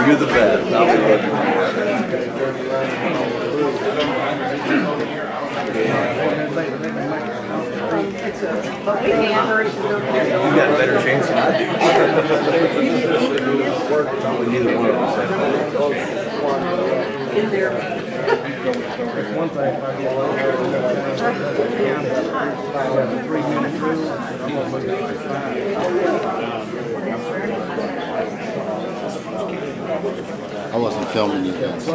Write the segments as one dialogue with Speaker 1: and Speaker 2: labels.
Speaker 1: You're the best. I'll be looking You got a better chance than I do. Neither one of us have.
Speaker 2: In there.
Speaker 3: One thing, if I get one there, we're going to 3-minute rule.
Speaker 4: I wasn't filming you guys.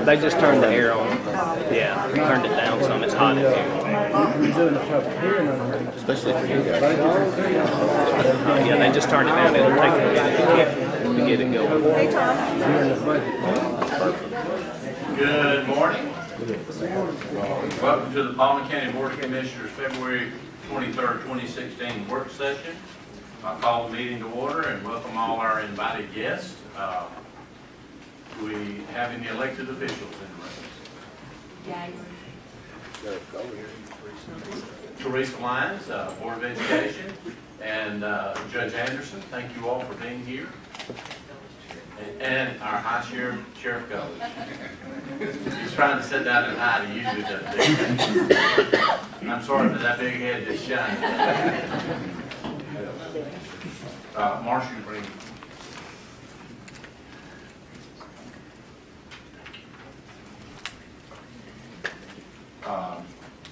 Speaker 3: They just turned the air on. Yeah, turned it down some. It's hot in here.
Speaker 4: Especially for you guys.
Speaker 3: Yeah, they just turned it down. It'll take a minute to get it going.
Speaker 2: Hey, Tom.
Speaker 5: Good morning. Welcome to the Palmer County Board of Commissioners February 23rd, 2016 work session. I call the meeting to order and welcome all our invited guests. We have any elected officials in the room? Teresa Lyons, Board of Education, and Judge Anderson, thank you all for being here. And our High Sheriff, Sheriff Gully. He's trying to sit down and hide, he usually doesn't do that. I'm sorry for that big head just shining. Marshall Green.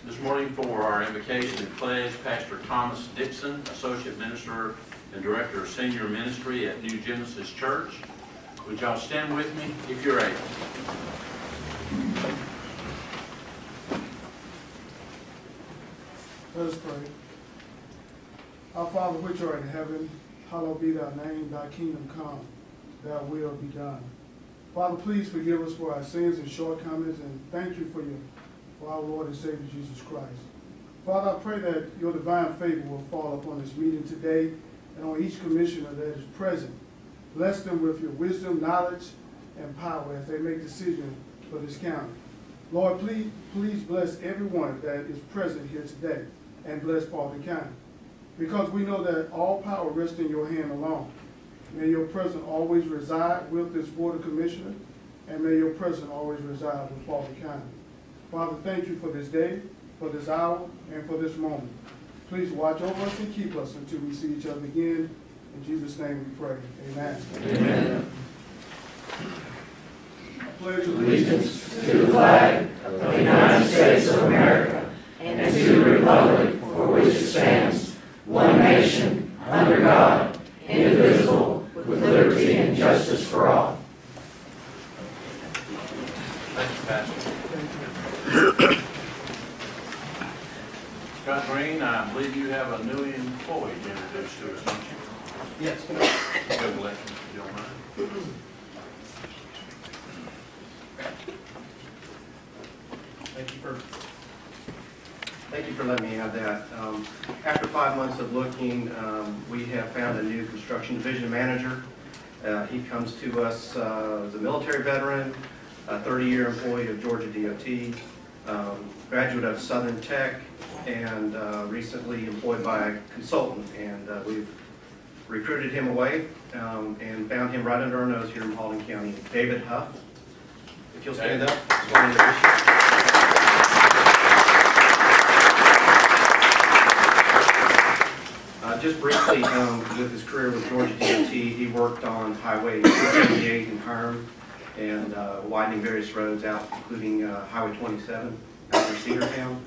Speaker 5: This morning for our invocation and pledge, Pastor Thomas Dixon, Associate Minister and Director of Senior Ministry at New Genesis Church. Would y'all stand with me if you're able?
Speaker 6: Let us pray. Our Father which art in heaven, hallowed be thy name, thy kingdom come, thy will be done. Father, please forgive us for our sins and shortcomings, and thank you for our Lord and Savior Jesus Christ. Father, I pray that your divine favor will fall upon this meeting today and on each commissioner that is present. Bless them with your wisdom, knowledge, and power as they make decisions for this county. Lord, please bless everyone that is present here today and bless Palmer County, because we know that all power rests in your hand alone. May your presence always reside with this Board of Commissioners, and may your presence always reside with Palmer County. Father, thank you for this day, for this hour, and for this moment. Please watch over us and keep us until we see each other again. In Jesus' name we pray. Amen.
Speaker 7: Amen.
Speaker 6: I pledge allegiance
Speaker 7: to the flag of the United States of America and to the republic for which it stands, one nation, under God, indivisible, with liberty and justice for all.
Speaker 5: Thank you, Pastor. Scott Green, I believe you have a new employee to introduce to us, don't you?
Speaker 3: Yes.
Speaker 5: Go election, if you don't mind.
Speaker 8: Thank you for letting me have that. After 5 months of looking, we have found a new construction division manager. He comes to us as a military veteran, a 30-year employee of Georgia DOT, graduate of Southern Tech, and recently employed by a consultant. And we've recruited him away and found him right under our nose here in Paulding County. David Huff, if you'll stand up. Just briefly, with his career with Georgia DOT, he worked on Highway 278 in Hiram and widening various roads out, including Highway 27 after Cedartown.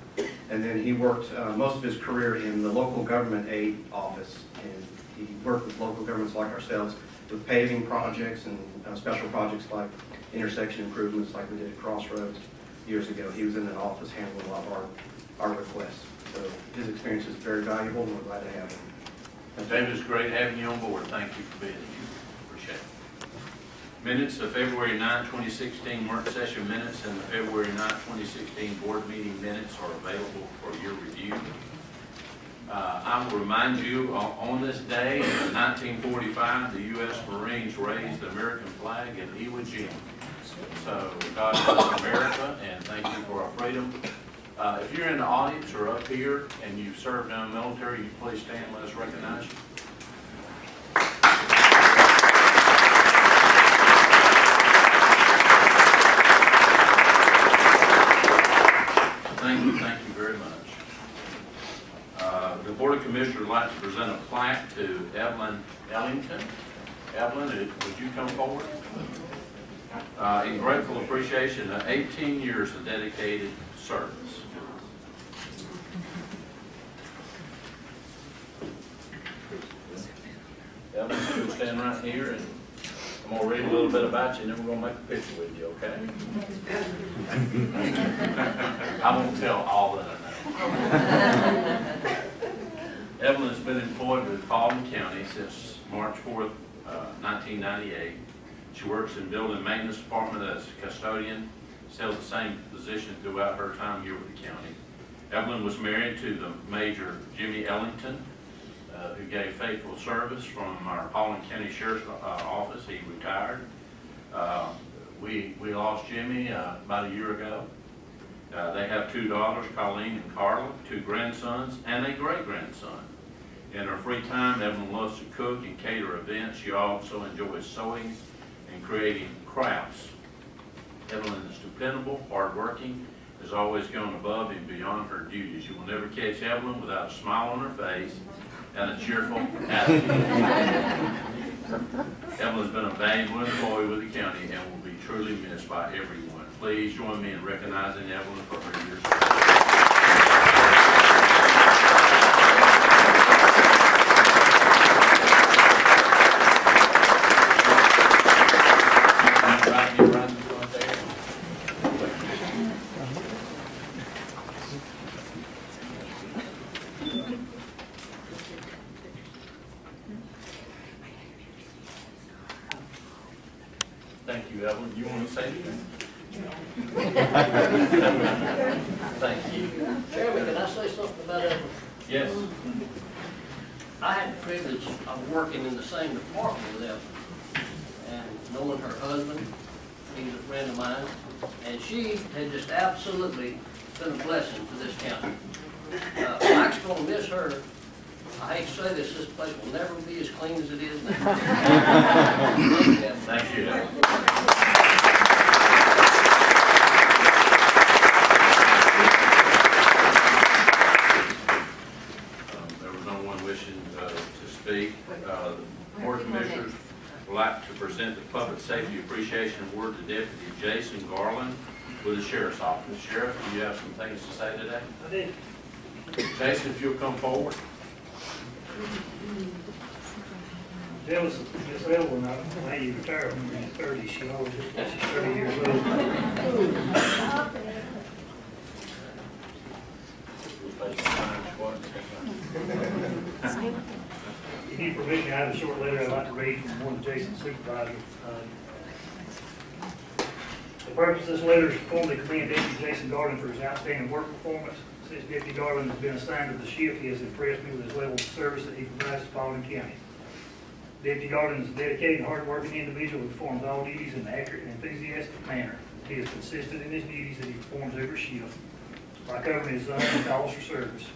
Speaker 8: And then he worked most of his career in the local government aid office. And he worked with local governments like ourselves with paving projects and special projects like intersection improvements like we did at Crossroads years ago. He was in that office handling a lot of our requests. So his experience is very valuable, and we're glad to have him.
Speaker 5: David, it's great having you on board. Thank you for being here. Appreciate it. Minutes of February 9, 2016 work session minutes and the February 9, 2016 board meeting minutes are available for your review. I will remind you, on this day in 1945, the U.S. Marines raised the American flag in Iwo Jima. So God bless America, and thank you for our freedom. If you're in the audience or up here and you've served in the military, you please stand and let us recognize you. Thank you very much. The Board of Commissioners would like to present a plaque to Evelyn Ellington. Evelyn, would you come forward? In grateful appreciation of 18 years of dedicated service. Evelyn, you'll stand right here, and I'm going to read a little bit about you, and then we're going to make a picture with you, okay? I won't tell all that I know. Evelyn has been employed with Paulding County since March 4th, 1998. She works in building maintenance department as a custodian, still the same position throughout her time here with the county. Evelyn was married to the Major Jimmy Ellington, who gave faithful service from our Paulding County Sheriff's Office. He retired. We lost Jimmy about a year ago. They have 2 daughters, Colleen and Carla, 2 grandsons, and a great-grandson. In her free time, Evelyn loves to cook and cater events. She also enjoys sewing and creating crafts. Evelyn is dependable, hardworking, has always gone above and beyond her duties. You will never catch Evelyn without a smile on her face and a cheerful attitude. Evelyn has been a valuable employee with the county and will be truly missed by everyone. Please join me in recognizing Evelyn for her years of service. Thank you, Evelyn. You want to say anything? Thank you.
Speaker 2: Chairman, can I say something about Evelyn?
Speaker 5: Yes.
Speaker 2: I had the privilege of working in the same department with Evelyn and knowing her husband. He was a friend of mine, and she had just absolutely been a blessing to this county. Mike's going to miss her. I hate to say this place will never be as clean as it is now.
Speaker 5: Thank you. There was no one wishing to speak. The Board of Commissioners would like to present the Public Safety Appreciation Award to Deputy Jason Garland with the Sheriff's Office. Sheriff, do you have some things to say today?
Speaker 9: I did.
Speaker 5: Jason, if you'll come forward.
Speaker 9: Jealous of Miss Evelyn, I may retire when she's 30. She always just she's 30 years old. If you permit me, I have a short letter I'd like to read from one of Jason's supervisors. The purpose of this letter is to formally commend Deputy Jason Garland for his outstanding work performance. Since Deputy Garland has been assigned to the shift, he has impressed me with his level of service that he provides to Paulding County. Deputy Garland is a dedicated and hard-working individual who performs all duties in an accurate and enthusiastic manner. He is consistent in his duties that he performs every shift by covering his own calls for service.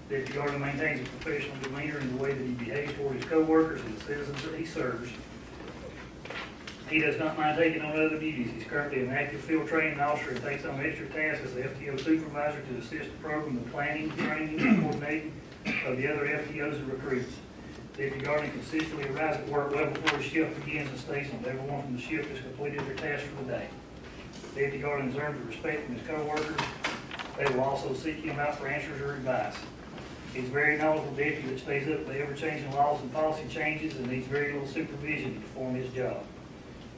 Speaker 9: Deputy Garland maintains a professional demeanor in the way that he behaves toward his co-workers and the citizens that he serves. He does not mind taking on other duties. He's currently an active field training officer and takes on extra tasks as the FTO supervisor to assist the program of planning, training, and coordinating of the other FTOs and recruits. Deputy Garland consistently arrives at work well before his shift begins and stays until everyone from the shift has completed their task for the day. Deputy Garland has earned the respect from his co-workers. They will also seek him out for answers or advice. He's a very knowledgeable deputy that stays up with ever-changing laws and policy changes and needs very little supervision to perform his job.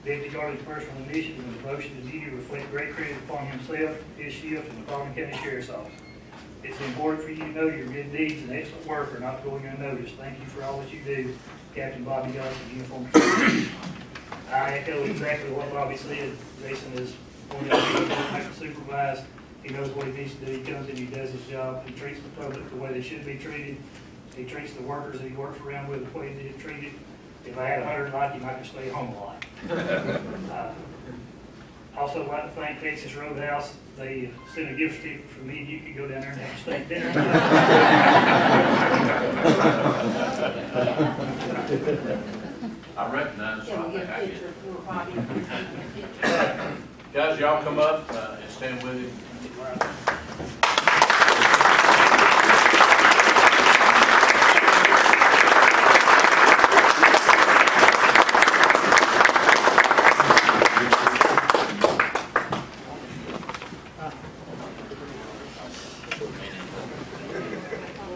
Speaker 9: Deputy Garland's personal initiative and devotion to duty reflect great credit upon himself, his shift, and the Paulding County Sheriff's Office. It's important for you to know your good deeds and excellent work are not going unnoticed. Thank you for all that you do, Captain Bobby Johnson, Uniform Patrol. I echo exactly what Bobby said. Jason is one of the people that supervise. He knows what he needs to do. He comes in, he does his job. He treats the public the way they should be treated. He treats the workers that he works around with the way they get treated. If I had 100 like him, I could stay home a lot. Also, I'd like to thank Texas Roadhouse they sent a gift certificate for me, and you could go down there and have a steak dinner.
Speaker 5: I recognize
Speaker 7: Can we
Speaker 5: something.
Speaker 7: get a picture for Bobby?
Speaker 5: Guys, y'all come up and stand with him.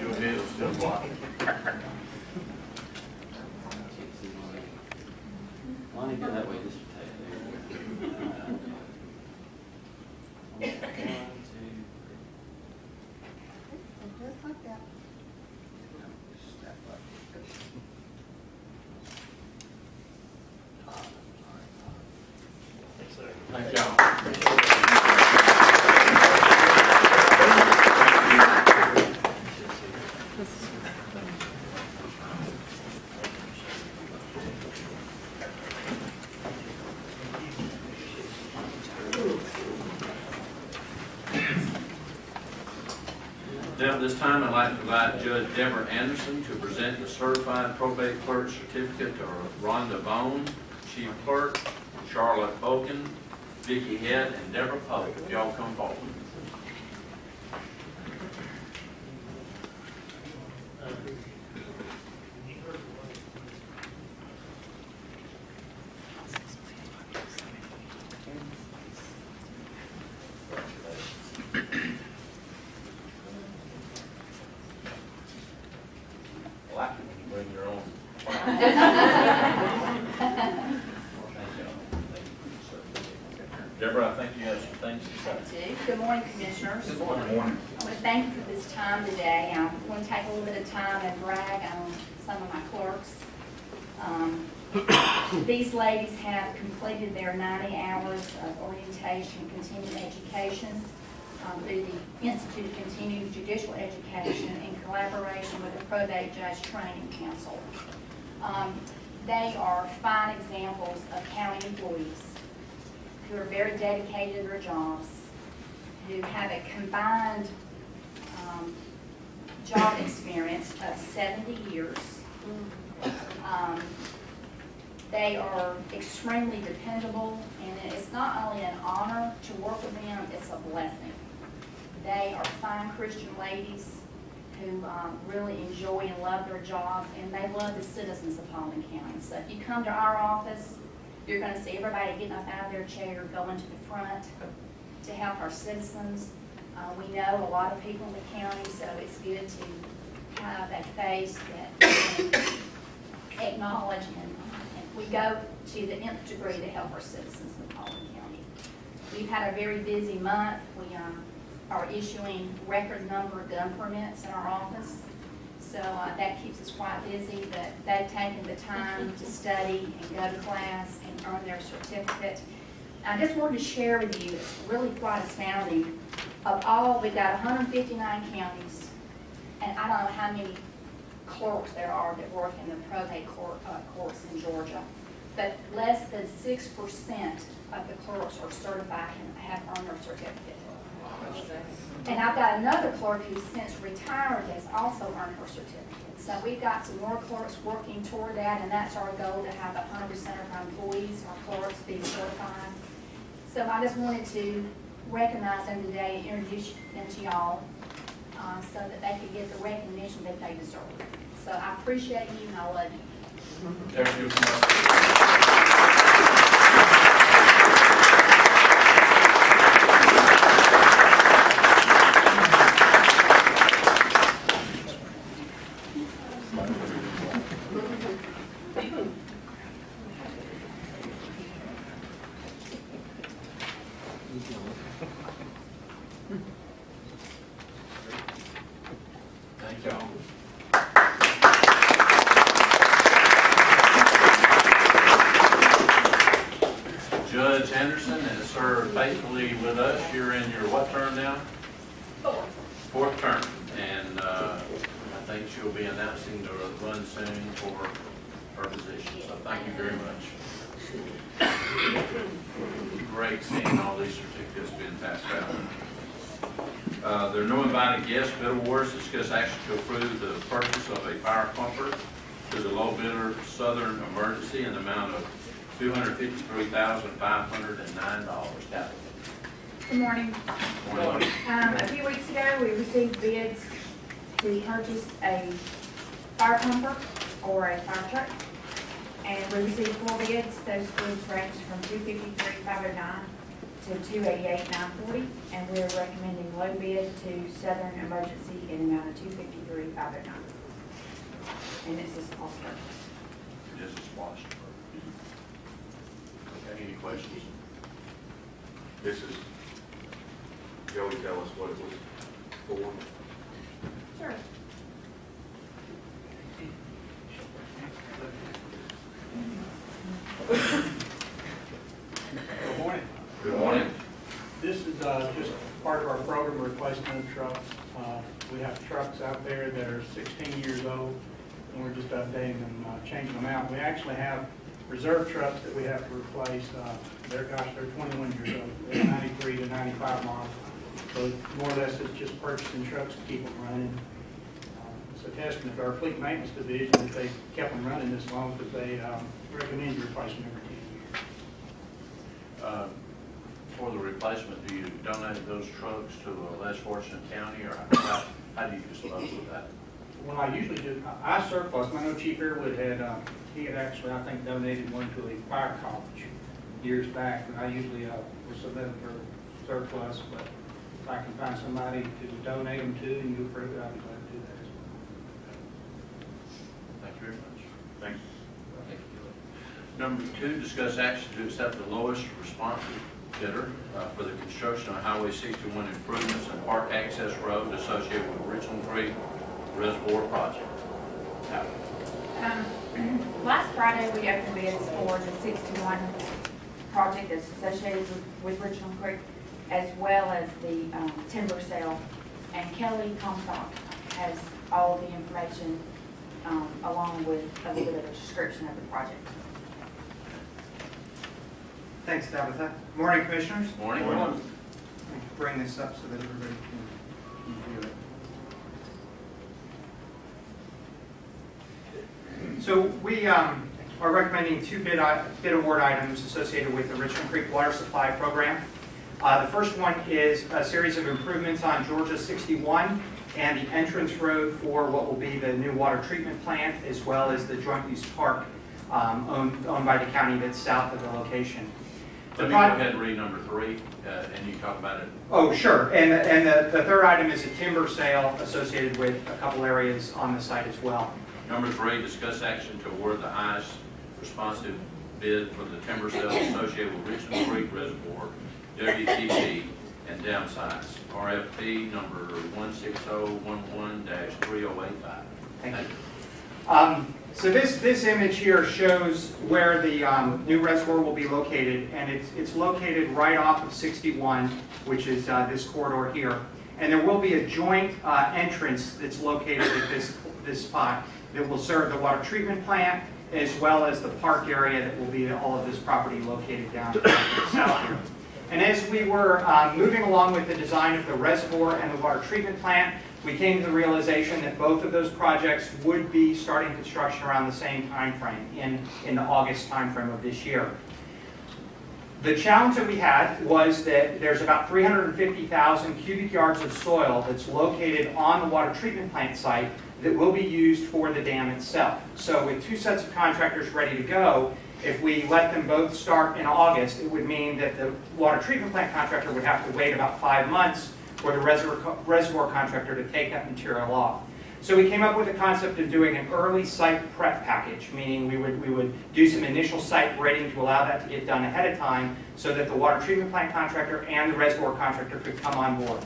Speaker 5: Your head is still blocked.
Speaker 10: Why don't you go that way, just
Speaker 7: Just like that.
Speaker 5: Thank y'all. Now, at this time, I'd like to invite Judge Deborah Anderson to present the certified probate clerk certificate to Rhonda Bone, Chief Clerk, Charlotte Oken, Vicki Head, and Deborah Pope. If y'all come forward. I like it when you bring your own. Deborah, I think you have some things to say.
Speaker 11: I do. Good morning, Commissioners.
Speaker 5: Good morning.
Speaker 11: I want to thank you for this time today. I want to take a little bit of time and brag on some of my clerks. These ladies have completed their 90 hours of orientation, continuing education through the Institute of Continuing Judicial Education in collaboration with the Probate Judge Training Council. They are fine examples of county employees who are very dedicated to their jobs, who have a combined job experience of 70 years. They are extremely dependable, and it's not only an honor to work with them, it's a blessing. They are fine Christian ladies who really enjoy and love their jobs, and they love the citizens of Paulding County. So if you come to our office, you're going to see everybody getting up out of their chair, going to the front to help our citizens. We know a lot of people in the county, so it's good to have that face that acknowledge, and we go to the nth degree to help our citizens in Paulding County. We've had a very busy month. We are issuing record number of gun permits in our office, so that keeps us quite busy, but they've taken the time to study and go to class and earn their certificate. I just wanted to share with you, it's really quite astounding. Of all, we've got 159 counties, and I don't know how many clerks there are that work in the probate courts in Georgia, but less than 6% of the clerks are certified and have earned their certificate. And I've got another clerk who's since retired has also earned her certificate. So we've got some more clerks working toward that, and that's our goal, to have 100% of our employees, our clerks, be certified. So I just wanted to recognize them today and introduce them to y'all so that they could get the recognition that they deserve. So I appreciate you and I love you.
Speaker 5: Thank you. Thank y'all. Judge Anderson has served faithfully with us. You're in your what term now? Fourth term. And I think she'll be announcing the run soon for her position. So thank you very much. Great seeing all these certificates being passed out. There are no invited guests. Bid awards, discuss action to approve the purchase of a fire pumper to the low bidder Southern Emergency in the amount of $253,509. Kathy.
Speaker 11: Good morning.
Speaker 5: Morning.
Speaker 11: A few weeks ago, we received bids to purchase a fire pumper or a fire truck. And we received 4 bids. Those bids ranged from $253,509 to $288,940. And we're recommending low bid to Southern Emergency in the amount of $253,509. And it's a small purchase.
Speaker 5: It is a squash. Okay, any questions?
Speaker 1: This is, Joey, tell us what it was for.
Speaker 11: Sure.
Speaker 9: Good morning.
Speaker 5: Good morning.
Speaker 9: This is just part of our program replacement of trucks. We have trucks out there that are 16 years old, and we're just updating them, changing them out. We actually have reserve trucks that we have to replace. They're 21 years old. They're 93 to 95 models. So more or less it's just purchasing trucks to keep them running. It's a testament to our fleet maintenance division that they kept them running this long, because they recommend you replace them every 10 years.
Speaker 5: For the replacement, do you donate those trucks to a less fortunate county, or how do you dispose of that?
Speaker 9: Well, I usually do, I surplus. I know Chief Earwood had, he had actually, I think, donated one to a fire college years back, and I usually will submit them for surplus, but if I can find somebody to donate them to and you approve it, I'd be glad to do that as well.
Speaker 5: Thank you very much. Thank you. Number 2, discuss action to accept the lowest responsive bidder for the construction of Highway 61 improvements and Park Access Road associated with Richland Creek Reservoir project.
Speaker 11: Last Friday, we opened bids for the 61 project that's associated with Richland Creek, as well as the timber sale. And Kelly Comstock has all of the information along with a little bit of a description of the project.
Speaker 8: Thanks, Tabitha. Morning, Commissioners.
Speaker 5: Morning.
Speaker 8: Let me bring this up so that everybody can view it. So we are recommending 2 bid award items associated with the Richland Creek Water Supply Program. The first one is a series of improvements on Georgia 61 and the entrance road for what will be the new water treatment plant, as well as the joint use park owned by the county that's south of the location.
Speaker 5: Let me go ahead and read number 3, and you talk about it.
Speaker 8: Oh, sure. And the third item is a timber sale associated with a couple areas on the site as well.
Speaker 5: Number 3, discuss action to award the highest responsive bid for the timber sale associated with Richland Creek Reservoir, WTP, and dam sites, RFP number 16011-3085.
Speaker 8: Thank you. So this image here shows where the new reservoir will be located, and it's located right off of 61, which is this corridor here. And there will be a joint entrance that's located at this spot that will serve the water treatment plant, as well as the park area that will be all of this property located down to the south here. And as we were moving along with the design of the reservoir and the water treatment plant, we came to the realization that both of those projects would be starting construction around the same time frame, in the August time frame of this year. The challenge that we had was that there's about 350,000 cubic yards of soil that's located on the water treatment plant site that will be used for the dam itself. So with 2 sets of contractors ready to go, if we let them both start in August, it would mean that the water treatment plant contractor would have to wait about 5 months for the reservoir contractor to take that material off. So we came up with the concept of doing an early site prep package, meaning we would do some initial site grading to allow that to get done ahead of time so that the water treatment plant contractor and the reservoir contractor could come on board.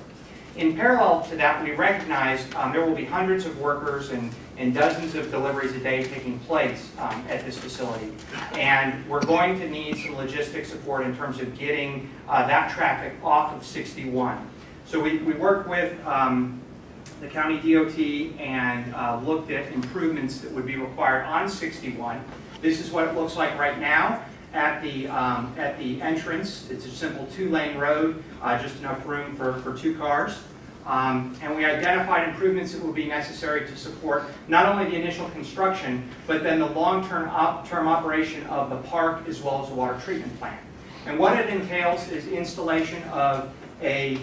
Speaker 8: In parallel to that, we recognized there will be hundreds of workers and dozens of deliveries a day taking place at this facility. And we're going to need some logistics support in terms of getting that traffic off of 61. So we worked with the county DOT and looked at improvements that would be required on 61. This is what it looks like right now.
Speaker 12: at the entrance. It's a simple 2-lane road, just enough room for 2 cars. And we identified improvements that will be necessary to support not only the initial construction, but then the long-term operation of the park as well as the water treatment plant. And what it entails is installation of a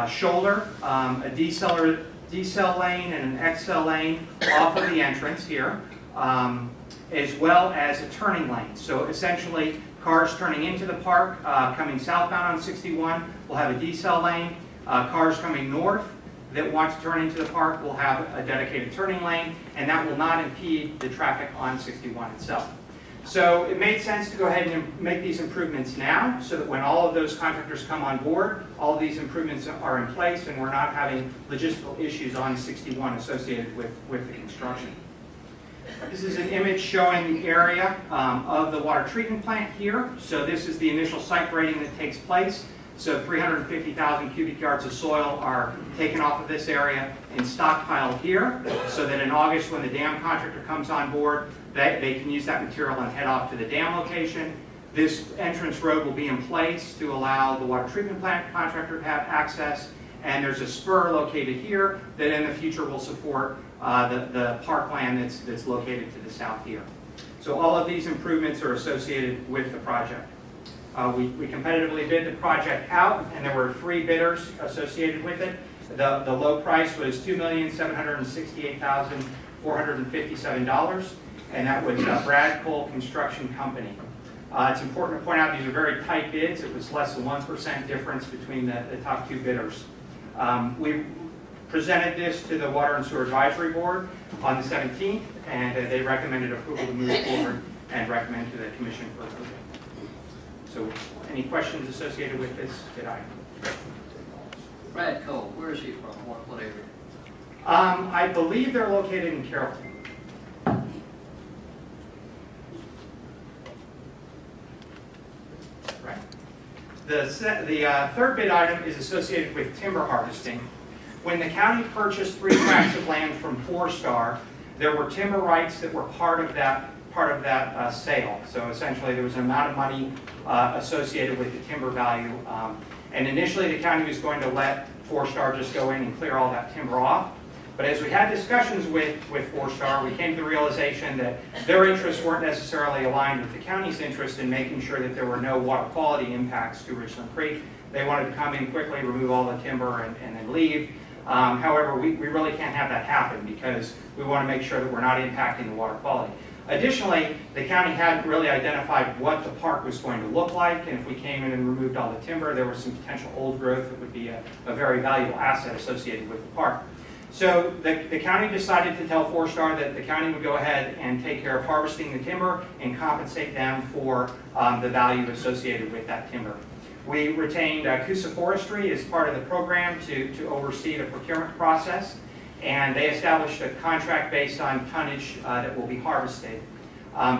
Speaker 12: shoulder, a decel lane and an XL lane off of the entrance here, as well as a turning lane. So essentially, cars turning into the park, coming southbound on 61, will have a decel lane. Cars coming north that want to turn into the park will have a dedicated turning lane, and that will not impede the traffic on 61 itself. So it made sense to go ahead and make these improvements now, so that when all of those contractors come on board, all of these improvements are in place, and we're not having logistical issues on 61 associated with the construction. This is an image showing the area of the water treatment plant here. So this is the initial site grading that takes place. So 350,000 cubic yards of soil are taken off of this area and stockpiled here, so that in August, when the dam contractor comes on board, they can use that material and head off to the dam location. This entrance road will be in place to allow the water treatment plant contractor to have access, and there's a spur located here that in the future will support the parkland that's located to the south here. So all of these improvements are associated with the project. We competitively bid the project out, and there were 3 bidders associated with it. The low price was $2,768,457, and that was Brad Cole Construction Company. It's important to point out these are very tight bids. It was less than 1% difference between the top 2 bidders. We presented this to the Water and Sewer Advisory Board on the 17th, and they recommended approval to move forward and recommend to the Commission for approval. So, any questions associated with this bid item?
Speaker 2: Brad Cole, where is he from? What area?
Speaker 12: I believe they're located in Carrollton. Right. The third bid item is associated with timber harvesting. When the county purchased 3 tracts of land from 4-Star, there were timber rights that were part of that sale. So essentially, there was an amount of money associated with the timber value. And initially, the county was going to let 4-Star just go in and clear all that timber off. But as we had discussions with 4-Star, we came to the realization that their interests weren't necessarily aligned with the county's interest in making sure that there were no water quality impacts to Richland Creek. They wanted to come in quickly, remove all the timber, and then leave. However, we really can't have that happen because we want to make sure that we're not impacting the water quality. Additionally, the county hadn't really identified what the park was going to look like, and if we came in and removed all the timber, there was some potential old growth that would be a very valuable asset associated with the park. So the county decided to tell 4-Star that the county would go ahead and take care of harvesting the timber and compensate them for the value associated with that timber. We retained Coosa Forestry as part of the program to oversee the procurement process, and they established a contract based on tonnage that will be harvested.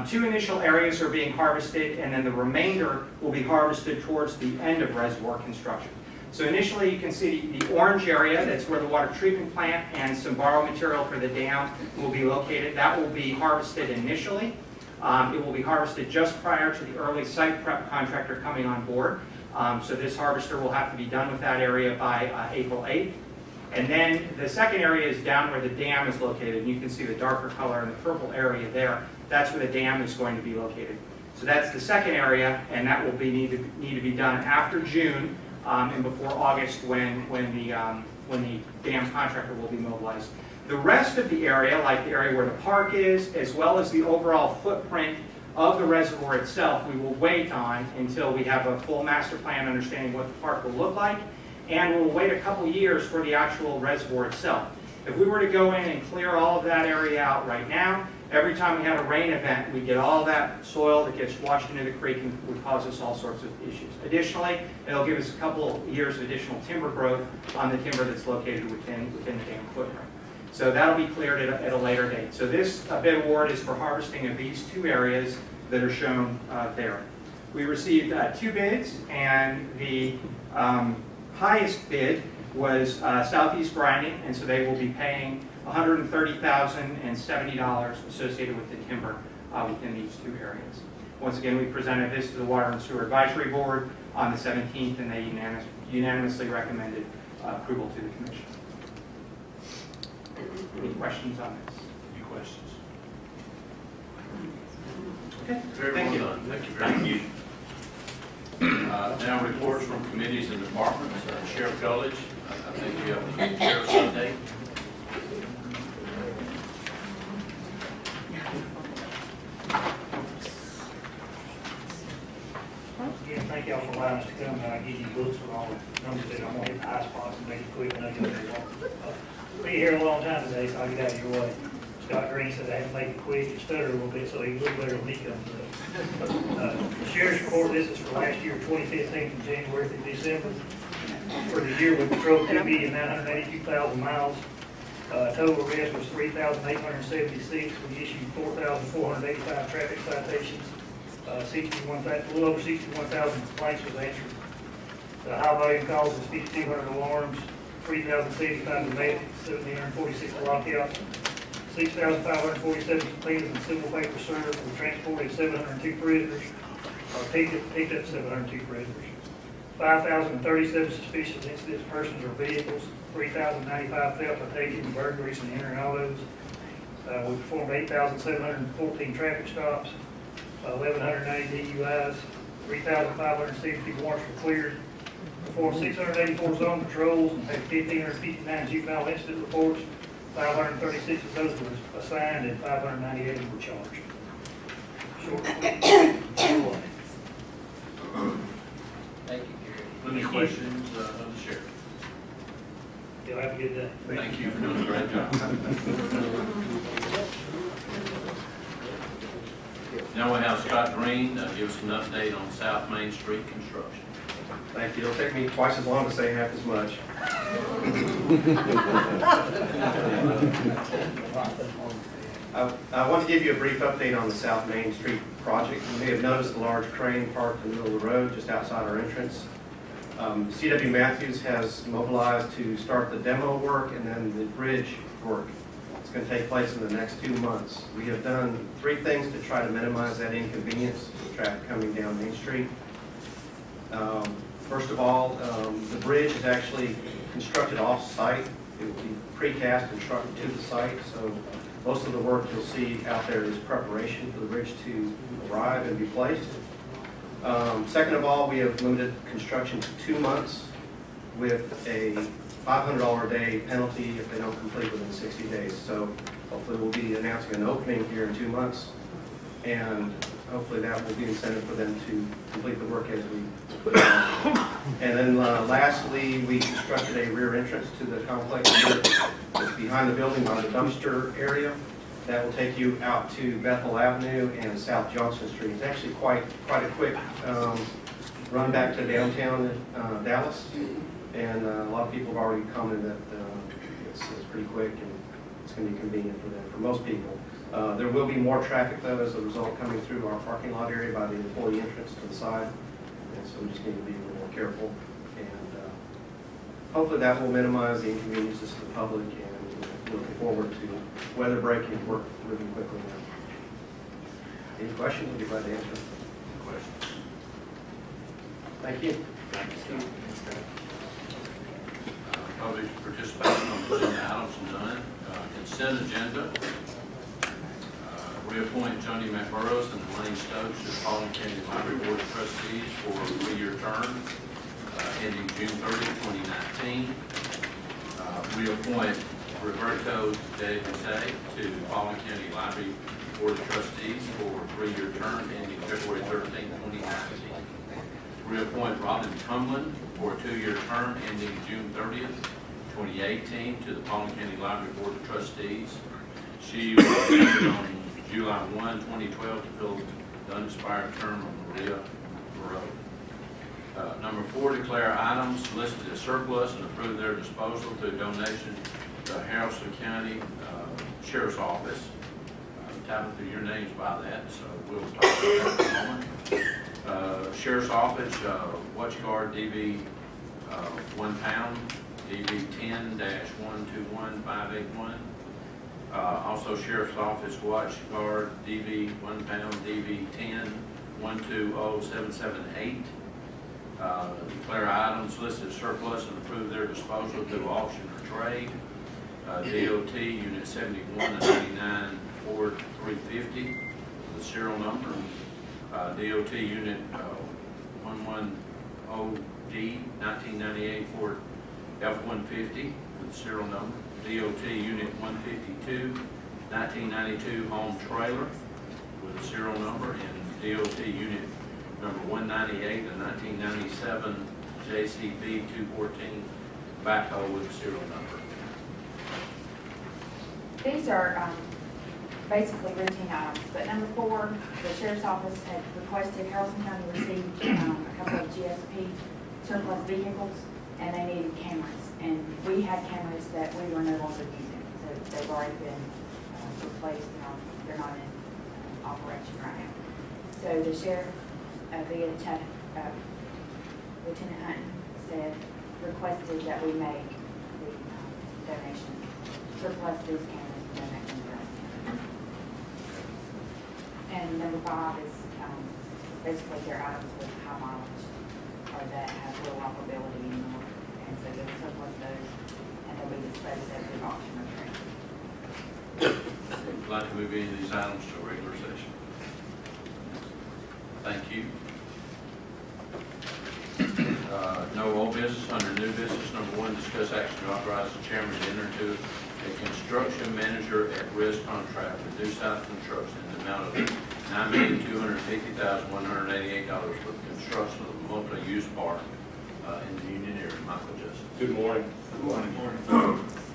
Speaker 12: 2 initial areas are being harvested, and then the remainder will be harvested towards the end of reservoir construction. So initially, you can see the orange area, that's where the water treatment plant and some borrow material for the dam will be located. That will be harvested initially. It will be harvested just prior to the early site prep contractor coming on board. So this harvester will have to be done with that area by April 8th. And then the second area is down where the dam is located. And you can see the darker color in the purple area there. That's where the dam is going to be located. So that's the second area, and that will need to be done after June and before August when the dam contractor will be mobilized. The rest of the area, like the area where the park is, as well as the overall footprint of the reservoir itself, we will wait on until we have a full master plan understanding what the park will look like, and we'll wait a couple years for the actual reservoir itself. If we were to go in and clear all of that area out right now, every time we have a rain event, we get all that soil that gets washed into the creek and would cause us all sorts of issues. Additionally, it'll give us a couple years of additional timber growth on the timber that's located within the dam footprint. So that'll be cleared at a later date. So this bid award is for harvesting of these 2 areas that are shown there. We received 2 bids, and the highest bid was Southeast Grinding, and so they will be paying $130,070 associated with the timber within these 2 areas. Once again, we presented this to the Water and Sewer Advisory Board on the 17th, and they unanimously recommended approval to the commission. Any questions on this?
Speaker 5: Any questions?
Speaker 12: Okay,
Speaker 5: Very
Speaker 12: thank
Speaker 5: well
Speaker 12: you.
Speaker 5: done. Thank you very much. Now reports from committees and departments. Sheriff Gullidge, I think you have the sheriff's update.
Speaker 9: Again, thank y'all for allowing us to come, and I give you books with all the numbers that I'm gonna hit the high spots and make it quick. I know you'll be here a long time today, so I'll get out of your way. Scott Green said I had to make it quick and stutter a little bit so he can look better when he comes up. The sheriff's report, this is for last year, 2015, from January through December. For the year, we patrolled 2,982,000 miles. Total arrest was 3,876. We issued 4,485 traffic citations. A little over 61,000 complaints was answered. The high volume calls was 5,200 alarms, 3,075 domestics, 1,746 lockouts, 6,547 subpoenas and civil paper served. We transported 702 prisoners, or picked up 702 prisoners. 5,037 suspicious incidents, persons or vehicles, 3,095 theft, attacks, burglaries, and entering autos. We performed 8,714 traffic stops, 1,190 DUIs, 3,560 warrants were cleared, performed 684 zone patrols, and had 1,559 juvenile incident reports. 536 of those were assigned, and 598 were charged. Short and sweet.
Speaker 2: Thank you, Gary.
Speaker 5: Any questions of the sheriff?
Speaker 9: Y'all have a good day.
Speaker 5: Thank you for doing a great job. Now we have Scott Green give us an update on South Main Street construction.
Speaker 8: Thank you. It'll take me twice as long to say half as much. I want to give you a brief update on the South Main Street project. You may have noticed a large crane parked in the middle of the road just outside our entrance. C.W. Matthews has mobilized to start the demo work and then the bridge work. It's going to take place in the next 2 months. We have done 3 things to try to minimize that inconvenience of traffic coming down Main Street. First of all, the bridge is actually constructed off-site. It will be precast and trucked to the site, so most of the work you'll see out there is preparation for the bridge to arrive and be placed. Second of all, we have limited construction to 2 months with a $500 a day penalty if they don't complete within 60 days. So hopefully we'll be announcing an opening here in 2 months, and hopefully that will be incentive for them to complete the work as we put it on. And then lastly, we constructed a rear entrance to the complex here. It's behind the building by the dumpster area. That will take you out to Bethel Avenue and South Johnson Street. It's actually quite a quick run back to downtown Dallas. And a lot of people have already commented that it's pretty quick and it's going to be convenient for them, for most people. There will be more traffic, though, as a result coming through our parking lot area by the employee entrance to the side. And so we just need to be a little more careful. And hopefully that will minimize the inconveniences to the public, and we're looking forward to weather breaking work moving quickly now. Any questions? I'll be glad to answer.
Speaker 5: Questions?
Speaker 8: Thank you.
Speaker 5: Thank you. Public participation on agenda items done. Consent agenda. Reappoint Johnny McBurrows and Elaine Stokes to the Paulding County Library Board of Trustees for a 3-year term ending June 30, 2019. Reappoint Roberto De Jose to the Paulding County Library Board of Trustees for a 3-year term ending February 13, 2019. Reappoint Robin Tumlin for a 2-year term ending June 30th, 2018 to the Paulding County Library Board of Trustees. She was elected on July 1, 2012 to fill the unexpired term of Maria Moreau. Number 4, declare items listed as surplus and approve their disposal to donation to Harrison County Sheriff's Office. Tabitha, your name's by that, so we'll talk about that in a moment. Sheriff's Office, watch guard DV 1 pound, DV 10-121581. Also Sheriff's Office watch guard DV 1 pound, DV 120778. Declare items listed as surplus and approve their disposal through auction or trade. DOT Unit 71 and 99 Ford 350 with a serial number. DOT Unit 110D 1998 Ford F-150 with a serial number. DOT Unit 152 1992 home trailer with a serial number, and DOT Unit number 198 and 1997 JCB 214 backhoe with a serial number.
Speaker 11: These are basically routine items, but number 4, the sheriff's office had requested, Haralson County received a couple of GSP surplus vehicles, and they needed cameras, and we had cameras that we were no longer using, so they've already been replaced, and they're not in operation right now. So the sheriff, via Lieutenant Hunt, requested that we make the donation, surplus these cameras and donate them to us. And number 5 is basically their items with high mileage or that have little operability anymore. And so they'll surplus those and they'll be disposed of at auction or trade.
Speaker 5: Would you like to move any of these items to a regular session? Thank you. No old business. Under new business, number 1, discuss action to authorize the chairman to enter into a construction manager at risk contract with Due South Construction in the amount of $9,250,188 for the construction of a multi-use park in the Union area. Michael Justice.
Speaker 13: Good morning. Good morning.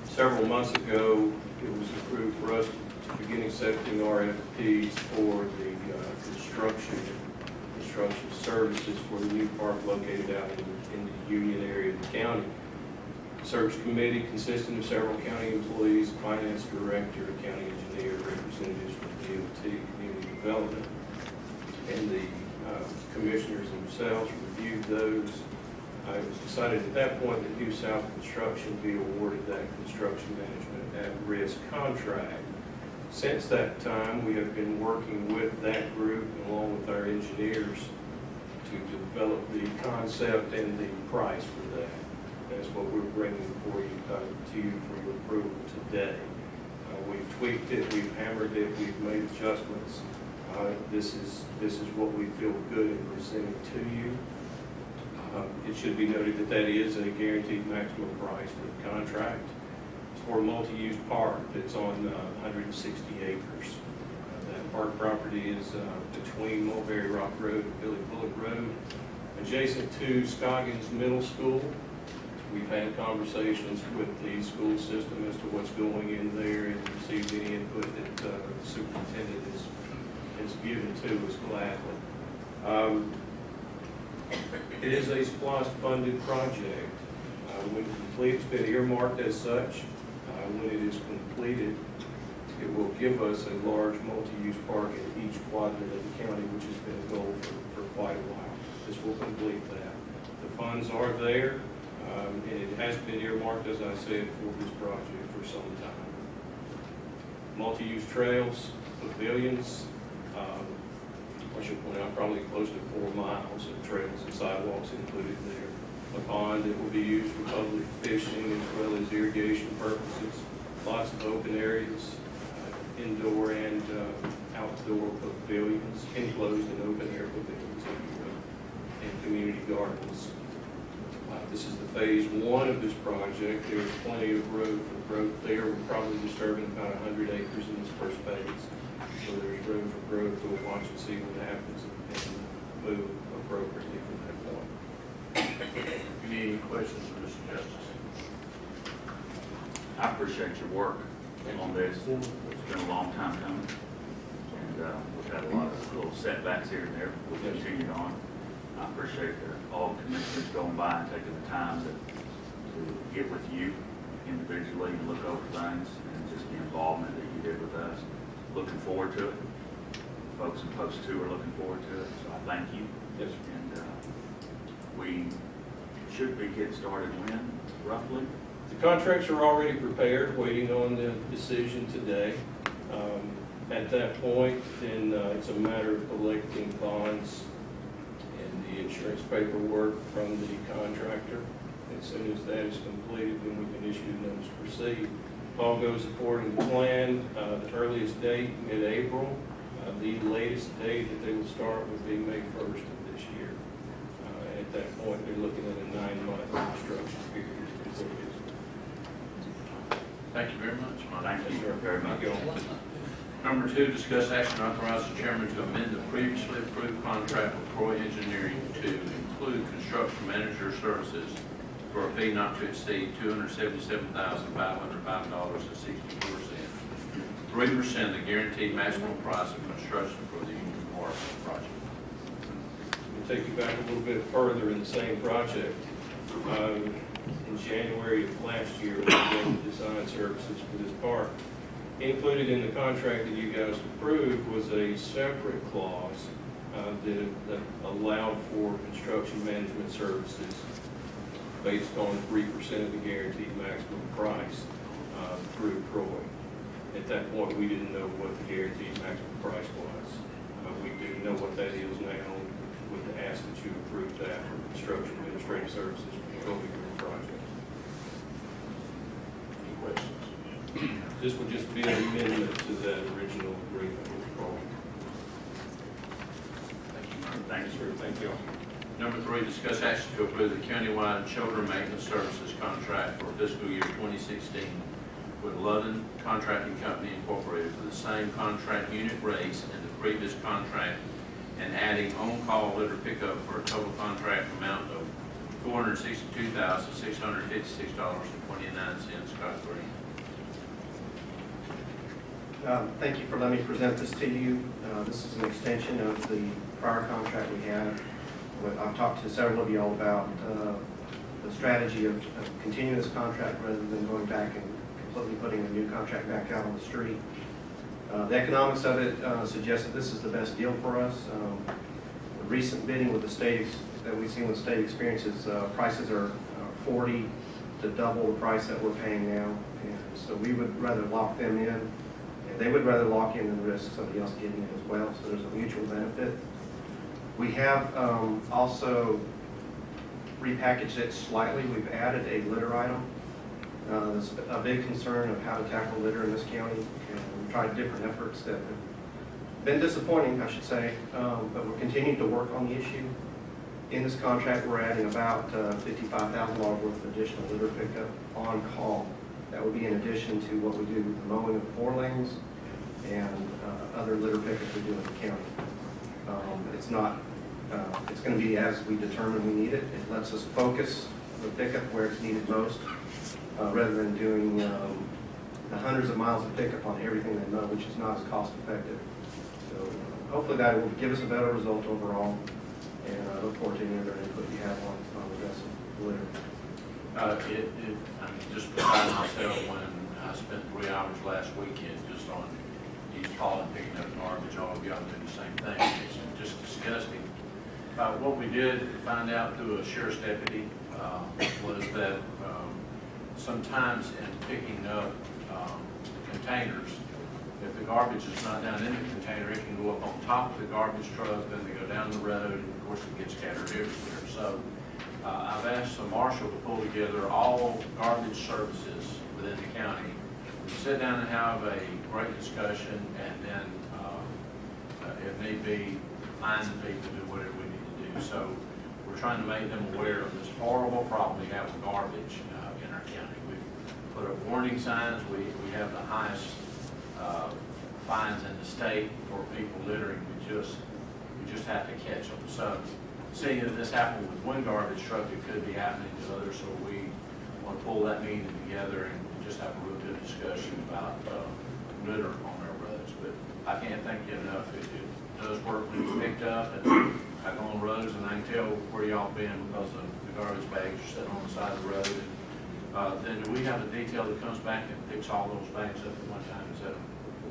Speaker 13: Several months ago, it was approved for us to begin accepting RFPs for the construction services for the new park located out in the Union area of the county. Search committee consisting of several county employees, finance director, county engineer, representatives from DOT, community development, and the commissioners themselves reviewed those. It was decided at that point that Due South Construction be awarded that construction management at risk contract. Since that time, we have been working with that group along with our engineers to develop the concept and the price for that. That's what we're bringing to you for your approval today. We've tweaked it, we've hammered it, we've made adjustments. This is what we feel good in presenting to you. It should be noted that that is a guaranteed maximum price for the contract. It's for a multi-use park that's on 160 acres. That park property is between Mulberry Rock Road and Billy Bullock Road, adjacent to Scoggins Middle School. We've had conversations with the school system as to what's going in there and received any input that the superintendent has given to us gladly. It is a SPLOST-funded project. When complete, it's been earmarked as such. When it is completed, it will give us a large multi-use park in each quadrant of the county, which has been a goal for quite a while. This will complete that. The funds are there, and it has been earmarked, as I said, for this project for some time. Multi-use trails, pavilions, I should point out probably close to 4 miles of trails and sidewalks included there. A pond that will be used for public fishing as well as irrigation purposes. Lots of open areas, indoor and outdoor pavilions, enclosed and open air pavilions, if you will, and community gardens. This is the phase 1 of this project. There's plenty of room for growth there. We're probably disturbing about 100 acres in this first phase. So there's room for growth. We'll watch and see what happens and move appropriately from that point.
Speaker 5: Any questions for Mr. Justice?
Speaker 10: I appreciate your work on this. It's been a long time coming. And we've had a lot of little setbacks here and there. We'll continue on. I appreciate all commissioners going by and taking the time to get with you individually and look over things and just the involvement that you did with us. Looking forward to it. Folks in Post 2 are looking forward to it, so I thank you.
Speaker 13: Yes, sir.
Speaker 10: And we should be getting started when, roughly?
Speaker 13: The contracts are already prepared, waiting on the decision today. At that point, then it's a matter of collecting bonds and the insurance paperwork from the contractor. As soon as that is completed, then we can issue the notice to proceed. If all goes according to plan, the earliest date, mid-April. The latest date that they will start would be May 1st of this year. At that point, they're looking at a 9-month construction period.
Speaker 5: Thank you very much.
Speaker 10: Thank you very much.
Speaker 5: Number 2, discuss action authorizing the chairman to amend the previously approved contract with Croy Engineering to include construction manager services for a fee not to exceed $277,505.64. 3% the guaranteed maximum price of construction for the Union Park project.
Speaker 13: We'll take you back a little bit further in the same project. In January of last year, we began the design services for this park. Included in the contract that you guys approved was a separate clause that allowed for construction management services based on 3% of the guaranteed maximum price through Croy. At that point, we didn't know what the guaranteed maximum price was. We do know what that is now. With the ask that you approve that for construction administrative services for the Probate project.
Speaker 5: Any questions?
Speaker 13: This would just be an amendment to that original agreement with Croy.
Speaker 5: Thank you, Mark.
Speaker 10: Thank you, sir.
Speaker 13: Thank you.
Speaker 5: Number 3, discuss action to approve the countywide shoulder maintenance services contract for fiscal year 2016 with Ludden Contracting Company Incorporated for the same contract unit rates and the previous contract, and adding on-call litter pickup for a total contract amount of $462,656.29. Scott Green.
Speaker 8: Thank you for letting me present this to you. This is an extension of the prior contract we had. I've talked to several of you all about the strategy of continuing this contract rather than going back and completely putting a new contract back out on the street. The economics of it suggests that this is the best deal for us. The recent bidding with the state that we've seen with state experiences, prices are 40 to double the price that we're paying now. And so we would rather lock them in, and they would rather lock in than risk somebody else getting it as well. So there's a mutual benefit. We have also repackaged it slightly. We've added a litter item. There's a big concern of how to tackle litter in this county, and we've tried different efforts that have been disappointing, I should say, but we're continuing to work on the issue. In this contract, we're adding about $55,000 worth of additional litter pickup on call. That would be in addition to what we do with the mowing of the 4 lanes and other litter pickup we do in the county. It's going to be as we determine we need it. It lets us focus the pickup where it's needed most, rather than doing the hundreds of miles of pickup on everything they mow, which is not as cost effective. So hopefully that will give us a better result overall, and I look forward to any other input you have on the rest of the litter.
Speaker 5: I'm just beside myself when I spent 3 hours last weekend just on East Hall and picking up garbage. All of y'all do the same thing. It's just disgusting. What we did find out through a sheriff's deputy was that sometimes in picking up containers, if the garbage is not down in the container, it can go up on top of the garbage truck, then they go down the road, and of course it gets scattered everywhere. So I've asked the marshal to pull together all garbage services within the county. We sit down and have a great discussion, and then if need be, find the people to do whatever we need to do. So we're trying to make them aware of this horrible problem we have with garbage in our county. We've put up warning signs. We have the highest fines in the state for people littering. We just have to catch them. So seeing that this happened with one garbage truck, it could be happening to others. So we want to pull that meeting together and just have a real good discussion about litter on our roads. But I can't thank you enough. It does work when it's picked up, and I go on roads and I can tell where y'all been because of the garbage bags are sitting on the side of the road. And then do we have a detail that comes back and picks all those bags up at one time? Is that?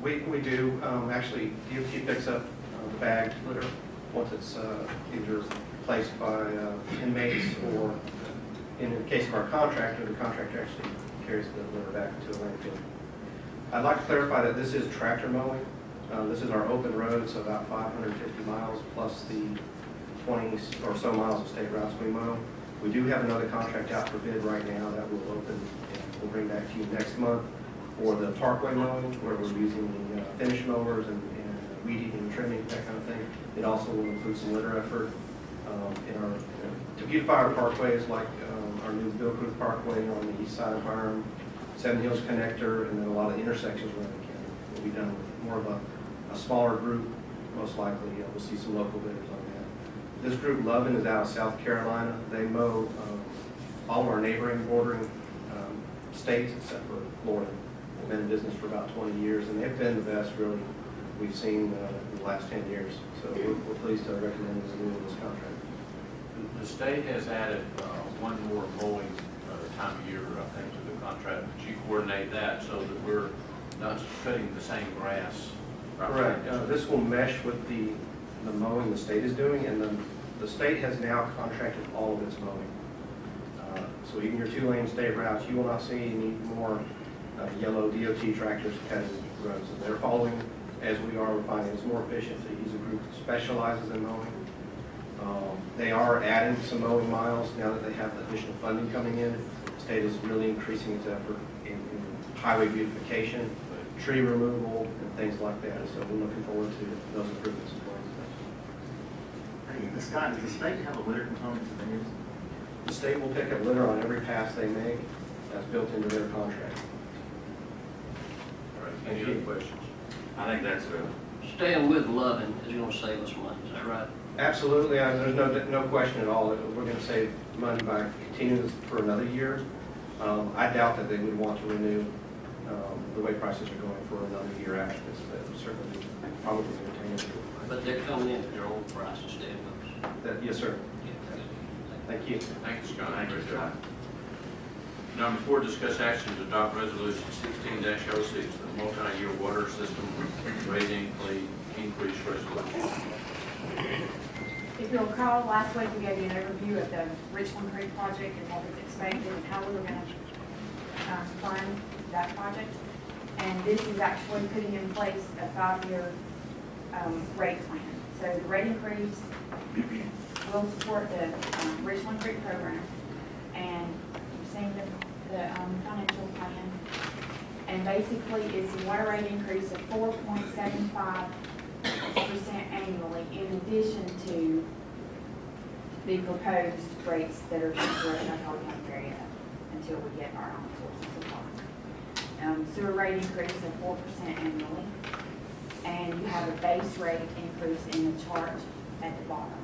Speaker 8: We do. Actually, DOT picks up the bagged litter once it's either placed by inmates, or in the case of our contractor, the contractor actually carries the litter back to a landfill. I'd like to clarify that this is tractor mowing. This is our open road, so about 550 miles plus the 20 or so miles of state routes we mow. We do have another contract out for bid right now that will open, and we'll bring back to you next month for the parkway mowing, where we're using the finish mowers and weed eating and trimming, that kind of thing. It also will include some litter effort to beautify our parkways, like our new Bill Cruz Parkway on the east side of Byram, Seven Hills Connector, and then a lot of intersections around the county. Will be done with more of a smaller group. Most likely, we'll see some local bidders on that. This group, Lovin, is out of South Carolina. They mow all of our neighboring bordering states except for Florida. They've been in business for about 20 years, and they've been the best, really, we've seen in the last 10 years. So we're pleased to recommend the renewal of this contract.
Speaker 13: The state has added one more mowing time of year, I think, to the contract. But you coordinate that so that we're not cutting the same grass.
Speaker 8: Correct. This will mesh with the mowing the state is doing, and the state has now contracted all of its mowing. So even your 2-lane state routes, you will not see any more yellow DOT tractors cutting roads. And they're following, as we are, we're finding it's more efficient to use a group that specializes in mowing. They are adding some mowing miles now that they have additional funding coming in. The state is really increasing its effort in highway beautification, tree removal, and things like that. So we're looking forward to those improvements as well.
Speaker 14: Hey, Scott, does the state have a litter component to theirs?
Speaker 8: The state will pick up litter on every pass they make. That's built into their contract.
Speaker 13: All right, any other questions?
Speaker 10: I think that's
Speaker 2: Staying with Lovin is gonna save us money, is that right?
Speaker 8: Absolutely, there's no question at all that we're going to save money by continuing this for another year. I doubt that they would want to renew the way prices are going for another year after this, but certainly probably entertain it.
Speaker 2: But they're coming in at their old price instead of us.
Speaker 8: Yes, sir. Thank you.
Speaker 5: Thank you, Scott. Great job. Number 4, discuss action to adopt resolution 16-06, the multi-year water system rate increase resolution.
Speaker 11: If you'll recall, last week we gave you an overview of the Richland Creek project and what was expected and how we were going to fund that project. And this is actually putting in place a 5-year rate plan. So the rate increase will support the Richland Creek program. And you've seen the financial plan. And basically it's a water rate increase of 4.75% annually, in addition to the proposed rates that are temporary. I probably haven't very yet until we get our own sources of water. Sewer rate increase of 4% annually, and you have a base rate increase in the chart at the bottom.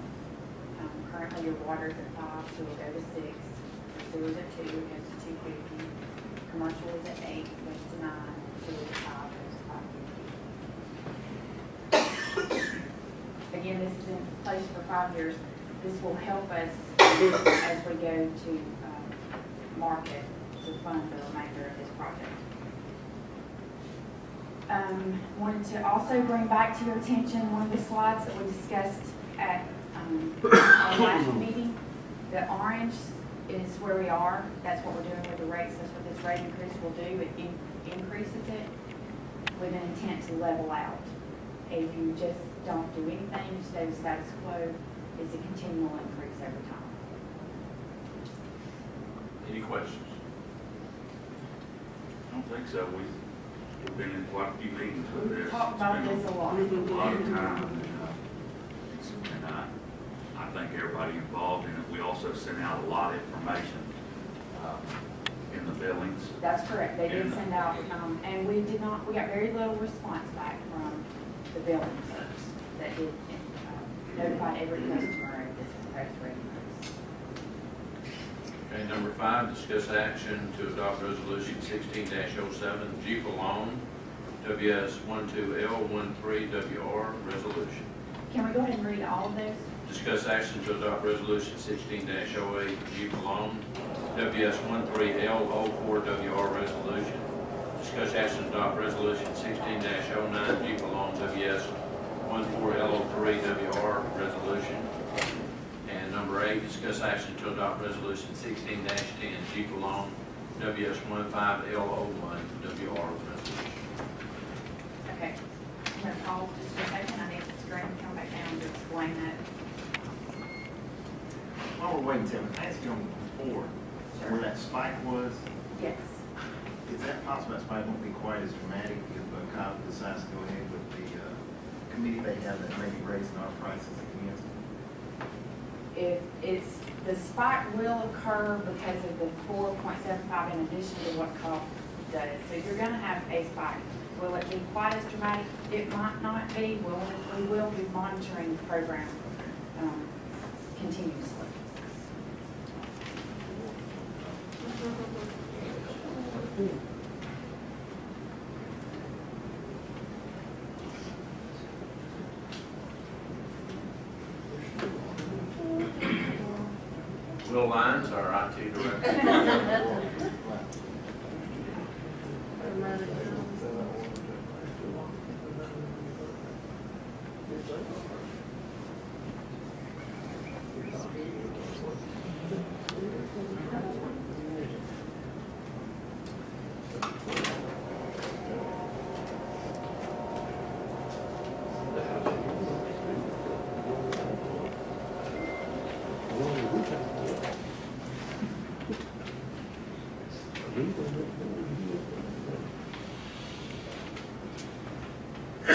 Speaker 11: Currently your water is at 5, so we'll go to 6. Your sewer is at 2, it goes to 250. Commercial is at 8, goes to 9. Sewer is at 5, goes to 550. Again, this is in place for 5 years. This will help us as we go to market to fund the remainder of this project. Wanted to also bring back to your attention one of the slides that we discussed at our last meeting. The orange is where we are. That's what we're doing with the rates. That's what this rate increase will do. It increases it with an intent to level out. If you just don't do anything, you stay the status quo, it's a continual increase every time.
Speaker 5: Any questions?
Speaker 10: I don't think so. We've been in quite a few meetings with this.
Speaker 11: We've talked about this a lot.
Speaker 10: A lot of time. And I think everybody involved in it. We also sent out a lot of information in the billings.
Speaker 11: That's correct. They did send out, and we got very little response back from the billing service that did notify every customer of this proposed rate increase.
Speaker 5: Okay, number 5, discuss action to adopt resolution 16-07, Jeep loan, WS12L13WR resolution.
Speaker 11: Can we go ahead and read all of those?
Speaker 5: Discuss action to adopt resolution 16-08, Jeep loan, WS13L04WR resolution. Discuss action to adopt resolution 16-09, Jeep loan, WS14L03WR resolution. And number 8, discuss action to adopt resolution 16-10, Jeep loan, WS15L01WR resolution.
Speaker 11: Okay. pause just for a second. I need the screen to come back down to explain that.
Speaker 14: While we're waiting, Tim, I asked you on before, where that spike was,
Speaker 11: Yes.
Speaker 14: is that possible that spike won't be quite as dramatic if Kyle decides to go ahead with the committee they have that may be raising our prices again?
Speaker 11: If it's, the spike will occur because of the 4.75 in addition to what COP does. So you're gonna have a spike. Will it be quite as dramatic? It might not be. We will be monitoring the program continuously.
Speaker 5: Will Lyons, our IT director. Can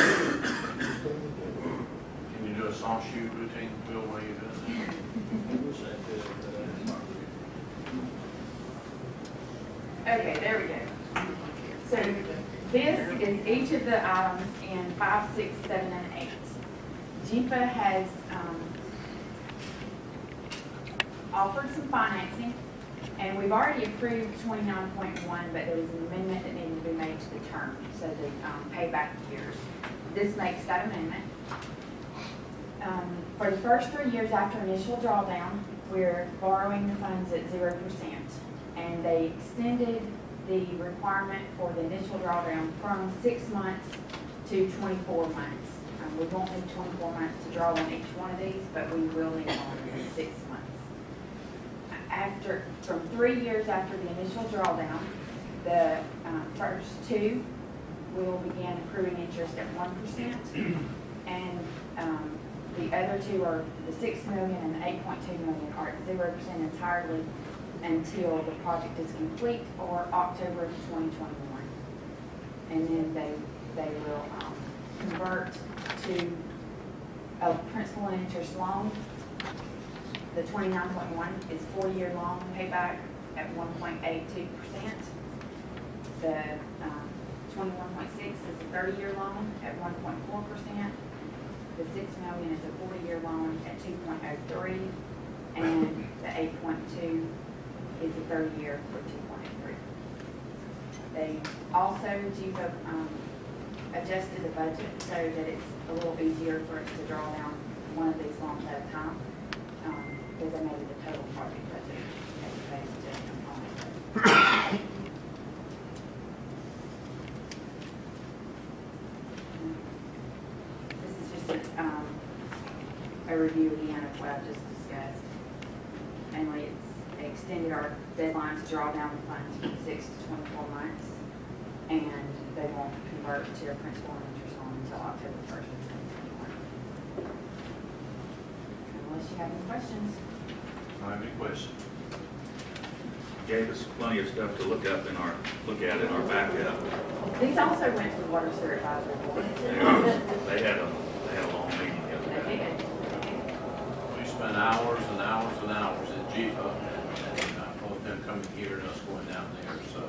Speaker 5: you do a song shoot routine, Bill, while you're doing that?
Speaker 11: Okay, there we go. So this is each of the items in 5, 6, 7, and 8. GFA has offered some financing, and we've already approved 29.1, but there was an amendment that needed to be made to the term, so the payback years. This makes that amendment. For the first 3 years after initial drawdown, we're borrowing the funds at 0%, and they extended the requirement for the initial drawdown from 6 months to 24 months. We won't need 24 months to draw on each one of these, but we will need more than 6 months. From 3 years after the initial drawdown, the first 2 will begin accruing interest at 1%, and the other 2 are the $6 million and the $8.2 million are at 0% entirely until the project is complete or October of 2021. And then they will convert to a principal and interest loan. The 29.1 is 4-year loan payback at 1.82%. The 21.6 is a 30-year loan at 1.4%. The $6 million is a 40-year loan at 2.03, and the 8.2 is a 30-year for 2.83. They also, GFA adjusted the budget so that it's a little easier for us to draw down one of these loans at a time, because they made it a total project budget as opposed to a component budget. This is just a review again of what I just discussed. Mainly, they extended our deadline to draw down the funds from 6 to 24 months, and they won't convert to a principal and interest loan until October 1st of 2021. Unless you have any questions.
Speaker 5: I have any questions?
Speaker 10: Gave us plenty of stuff to look at in our backup.
Speaker 11: These also went to the Water Sewer Advisory Board.
Speaker 10: They had a long meeting the other
Speaker 11: They
Speaker 10: day.
Speaker 11: did.
Speaker 5: We spent hours and hours and hours at GFA, and both them coming here and us going down there, so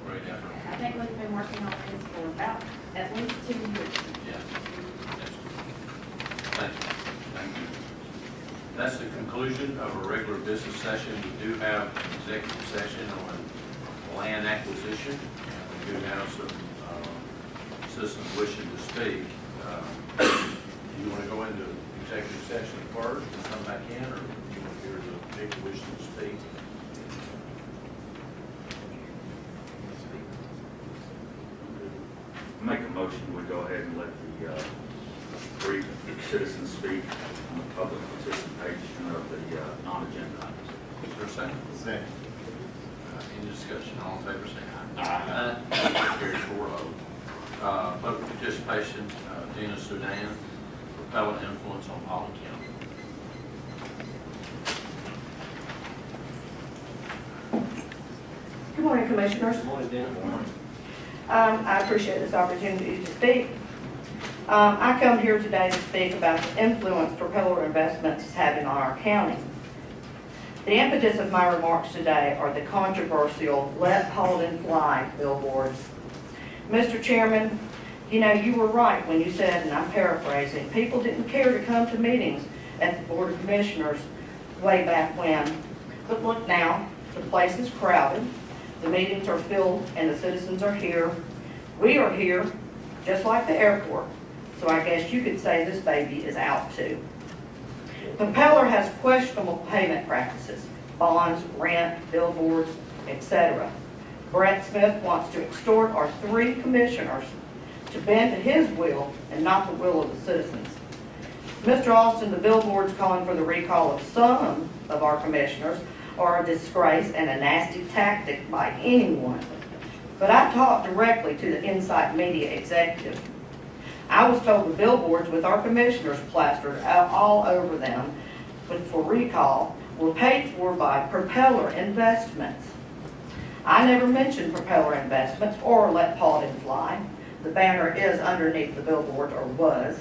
Speaker 5: great effort.
Speaker 11: I think we've been working on this for about at least 2 years.
Speaker 5: Yeah. Thank you. Thank you. That's the conclusion of a regular business session. We do have an executive session on land acquisition, and we do have some citizens wishing to speak. Do you want to go into executive session first and come back in, or do you want to hear the people wishing to speak?
Speaker 10: Make a motion, we go ahead and let the 3 citizens speak on the public participation of the non-agenda items.
Speaker 5: Is there a second?
Speaker 13: Second.
Speaker 5: Any discussion? All in favor, say aye. Aye. Carries 4-0. Public participation, Dina Sudan, propellant influence on Paulding County.
Speaker 7: Good morning, Commissioners.
Speaker 2: Good morning, Dana.
Speaker 7: I appreciate this opportunity to speak. I come here today to speak about the influence Propeller Investments is having on our county. The impetus of my remarks today are the controversial Let Paulding Fly billboards. Mr. Chairman, you know, you were right when you said, and I'm paraphrasing, people didn't care to come to meetings at the Board of Commissioners way back when. But look now, the place is crowded, the meetings are filled, and the citizens are here. We are here, just like the airport, so I guess you could say this baby is out too. Propeller has questionable payment practices, bonds, rent, billboards, etc. Brett Smith wants to extort our 3 commissioners to bend to his will and not the will of the citizens. Mr. Austin, the billboards calling for the recall of some of our commissioners are a disgrace and a nasty tactic by anyone. But I talked directly to the Insight Media executive. I was told the billboards with our commissioners plastered all over them for recall were paid for by Propeller Investments. I never mentioned Propeller Investments or Let Paulding Fly. The banner is underneath the billboard, or was.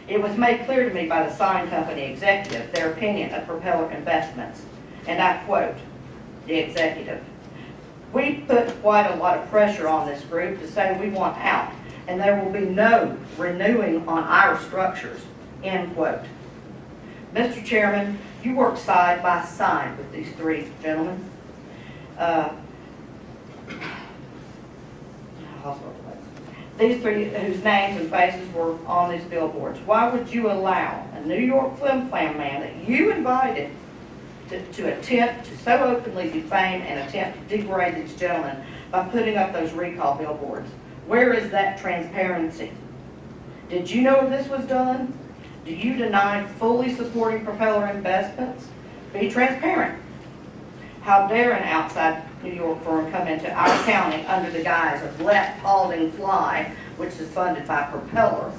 Speaker 7: It was made clear to me by the sign company executive their opinion of Propeller Investments, and I quote the executive: "We put quite a lot of pressure on this group to say we want out, and there will be no renewing on our structures," end quote. Mr. Chairman, you work side by side with these 3 gentlemen. These 3 whose names and faces were on these billboards. Why would you allow a New York flim flam man that you invited to attempt to so openly defame and attempt to degrade these gentlemen by putting up those recall billboards? Where is that transparency? Did you know this was done? Do you deny fully supporting Propeller Investments? Be transparent. How dare an outside New York firm come into our county under the guise of Let Paulding Fly, which is funded by Propeller,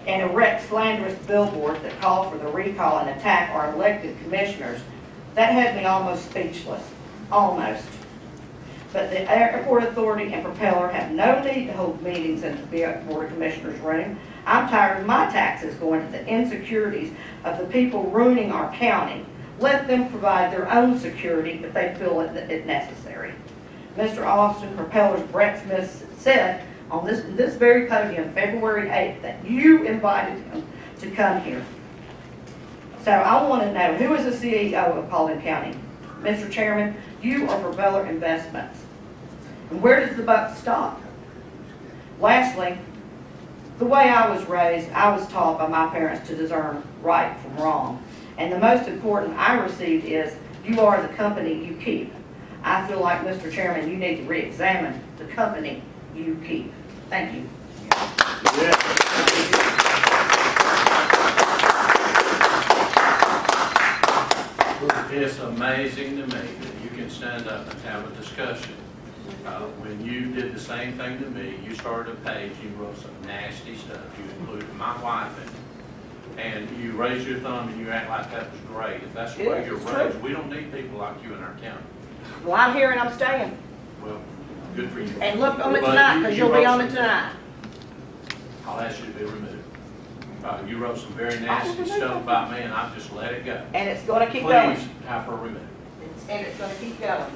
Speaker 7: and erect slanderous billboards that call for the recall and attack our elected commissioners? That had me almost speechless. Almost. But the Airport Authority and Propeller have no need to hold meetings in the Board of Commissioners room. I'm tired of my taxes going to the insecurities of the people ruining our county. Let them provide their own security if they feel it necessary. Mr. Austin, Propeller's Brett Smith said on this very podium, February 8th, that you invited him to come here. So I want to know, who is the CEO of Paulding County? Mr. Chairman, you are Propeller Investments. And where does the buck stop? Lastly, the way I was raised, I was taught by my parents to discern right from wrong. And the most important I received is, you are the company you keep. I feel like, Mr. Chairman, you need to re-examine the company you keep. Thank you.
Speaker 5: It's amazing to me that you can stand up and have a discussion. When you did the same thing to me, you started a page, you wrote some nasty stuff. You included my wife in it. And you raised your thumb and you act like that was great. If that's the way you're raised, we don't need people like you in our county.
Speaker 7: Well, I'm here and I'm staying.
Speaker 5: Well, good for you.
Speaker 7: And look on it tonight, because you'll be on it tonight.
Speaker 5: I'll ask you to be removed. You wrote some very nasty stuff about me, and I've just let it go.
Speaker 7: And it's going to keep going.
Speaker 5: Please have her removed.
Speaker 7: And it's going to keep going.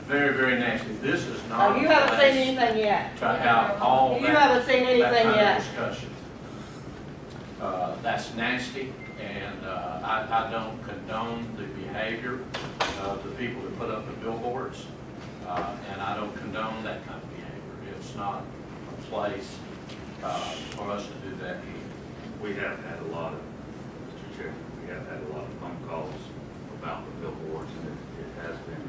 Speaker 5: Very, very nasty. This is not.
Speaker 7: Oh, you haven't seen anything yet.
Speaker 5: To have all that.
Speaker 7: You haven't seen anything
Speaker 5: that kind
Speaker 7: yet.
Speaker 5: of discussion. That's nasty, and I don't condone the behavior of the people that put up the billboards, and I don't condone that kind of behavior. It's not a place for us to do that here.
Speaker 10: We have had a lot of, Mr. Chairman, we have had a lot of phone calls about the billboards, and it has been,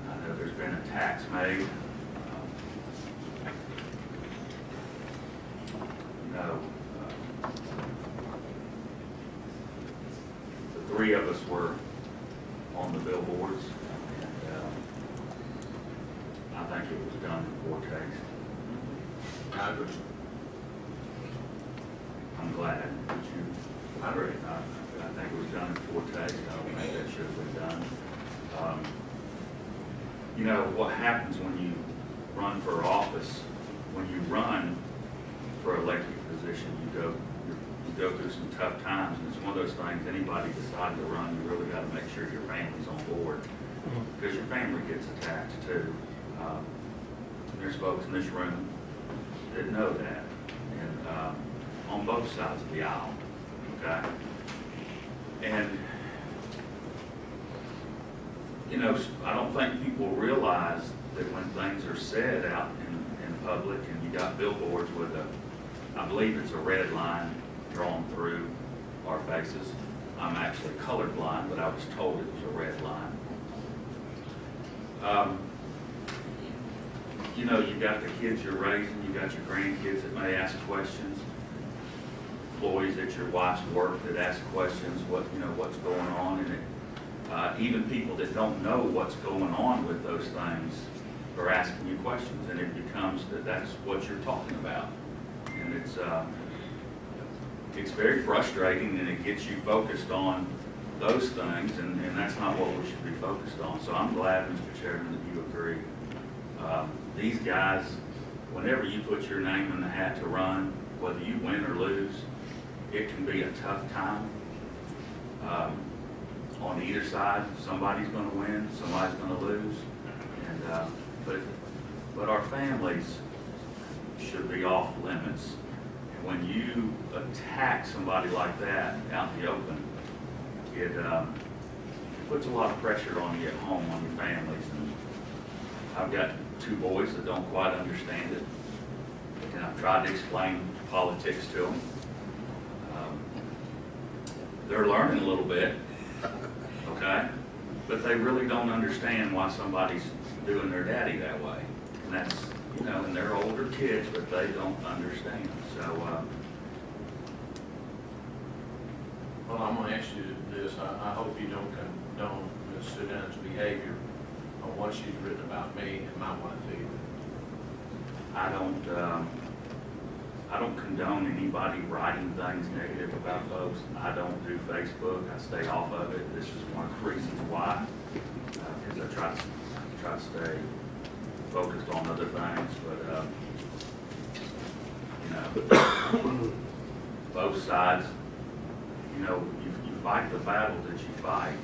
Speaker 10: I know there's been attacks made. The 3 of us were on the billboards. it was done in poor taste.
Speaker 13: I agree.
Speaker 10: I'm glad that you, I agree. I think it was done in poor taste. I don't think that should have been done. You know, what happens when you run for office, when you run for elected position, you go through some tough times, and it's one of those things, anybody deciding to run, you really got to make sure your family's on board, because your family gets attacked too. There's folks in this room that know that, and on both sides of the aisle, okay? And, you know, I don't think people realize that when things are said out in public, and you got billboards with I believe it's a red line drawn through our faces. I'm actually colorblind, but I was told it was a red line. You know, you got the kids you're raising, you got your grandkids that may ask questions, employees at your wife's work that ask questions, what's going on, and even people that don't know what's going on with those things are asking you questions, and it becomes that's what you're talking about. And it's very frustrating, and it gets you focused on those things, and that's not what we should be focused on. So I'm glad, Mr. Chairman, that you agree. These guys, whenever you put your name in the hat to run, whether you win or lose, it can be a tough time. On either side, somebody's going to win, somebody's going to lose, and but our families should be off limits. And when you attack somebody like that out in the open, it puts a lot of pressure on you at home, on your families. And I've got 2 boys that don't quite understand it, and I've tried to explain politics to them. They're learning a little bit, okay? But they really don't understand why somebody's doing their daddy that way. And that's, and they're older kids, but they don't understand. So,
Speaker 13: Well, I'm going to ask you this. I hope you don't condone Ms. Sudan's behavior on what she's written about me and my wife either.
Speaker 10: I don't condone anybody writing things negative about folks. I don't do Facebook. I stay off of it. This is one of the reasons why, because I try to stay focused on other things. But both sides, you fight the battle that you fight,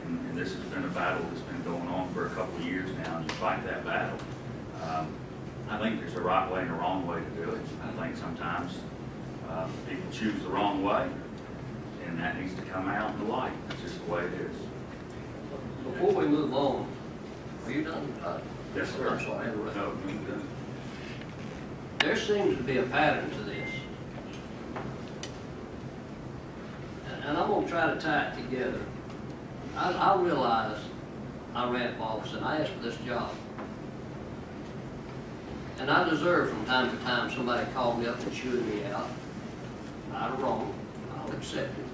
Speaker 10: and this has been a battle that's been going on for a couple of years now, and you fight that battle. I think there's a right way and a wrong way to do it. I think sometimes people choose the wrong way, and that needs to come out in the light. That's just the way it is.
Speaker 2: Before we move on, are you done?
Speaker 10: Yes, sir.
Speaker 2: I'm sorry.
Speaker 10: No, you're good.
Speaker 2: There seems to be a pattern to this. And I'm going to try to tie it together. I realize I ran for office and I asked for this job. And I deserve from time to time somebody called me up and chewed me out. Right or wrong, I'll accept it.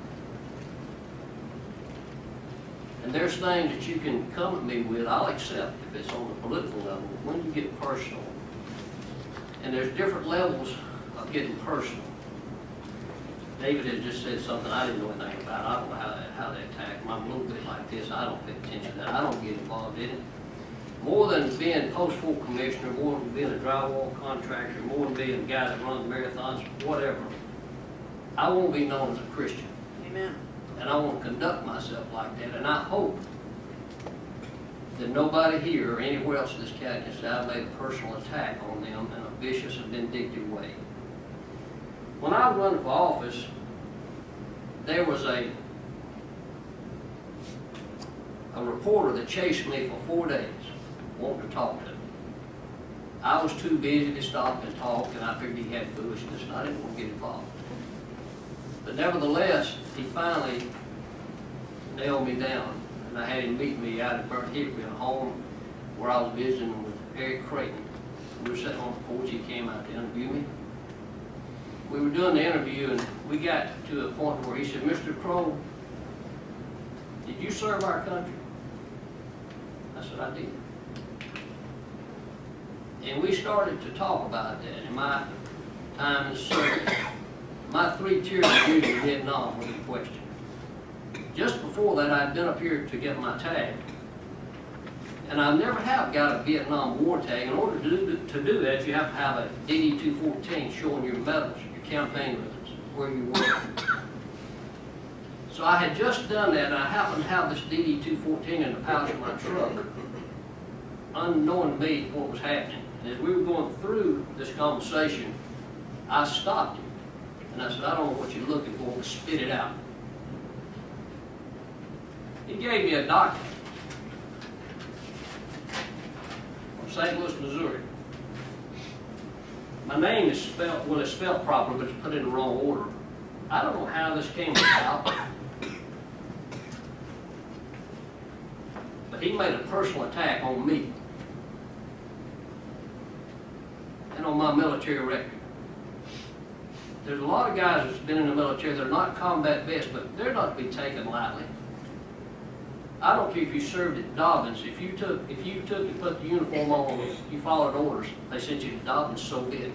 Speaker 2: And there's things that you can come at me with, I'll accept if it's on the political level. When you get personal, and there's different levels of getting personal. David had just said something I didn't know anything about. I don't know how they attack him. I'm a little bit like this. I don't pay attention to that. I don't get involved in it. More than being post-war commissioner, more than being a drywall contractor, more than being a guy that runs marathons, whatever, I want to be known as a Christian.
Speaker 7: Amen.
Speaker 2: And I want to conduct myself like that. And I hope that nobody here or anywhere else in this county can say I made a personal attack on them in a vicious and vindictive way. When I run for office, there was a reporter that chased me for 4 days, wanting to talk to him. I was too busy to stop and talk, and I figured he had foolishness, and I didn't want to get involved. But nevertheless, he finally nailed me down, and I had him meet me out at Burnt Hickory in a home where I was visiting with Eric Creighton. We were sitting on the porch. He came out to interview me. We were doing the interview, and we got to a point where he said, "Mr. Crow, did you serve our country?" I said, "I did." And we started to talk about that in my time in service. My 3 tiers of duty in Vietnam were in question. Just before that, I'd been up here to get my tag. And I never have got a Vietnam War tag. In order to do that, you have to have a DD-214 showing your medals, your campaign medals, where you were. So I had just done that, and I happened to have this DD-214 in the pouch of my truck, unknowing to me what was happening. And as we were going through this conversation, I stopped him. And I said, I don't know what you're looking for, but spit it out. He gave me a document from St. Louis, Missouri. My name is spelled, well, it's spelled properly, but it's put in the wrong order. I don't know how this came about, but he made a personal attack on me and on my military record. There's a lot of guys that's been in the military, they're not combat vets, but they're not to be taken lightly. I don't care if you served at Dobbins, if you took and put the uniform on, you followed orders, they sent you to Dobbins, so be it.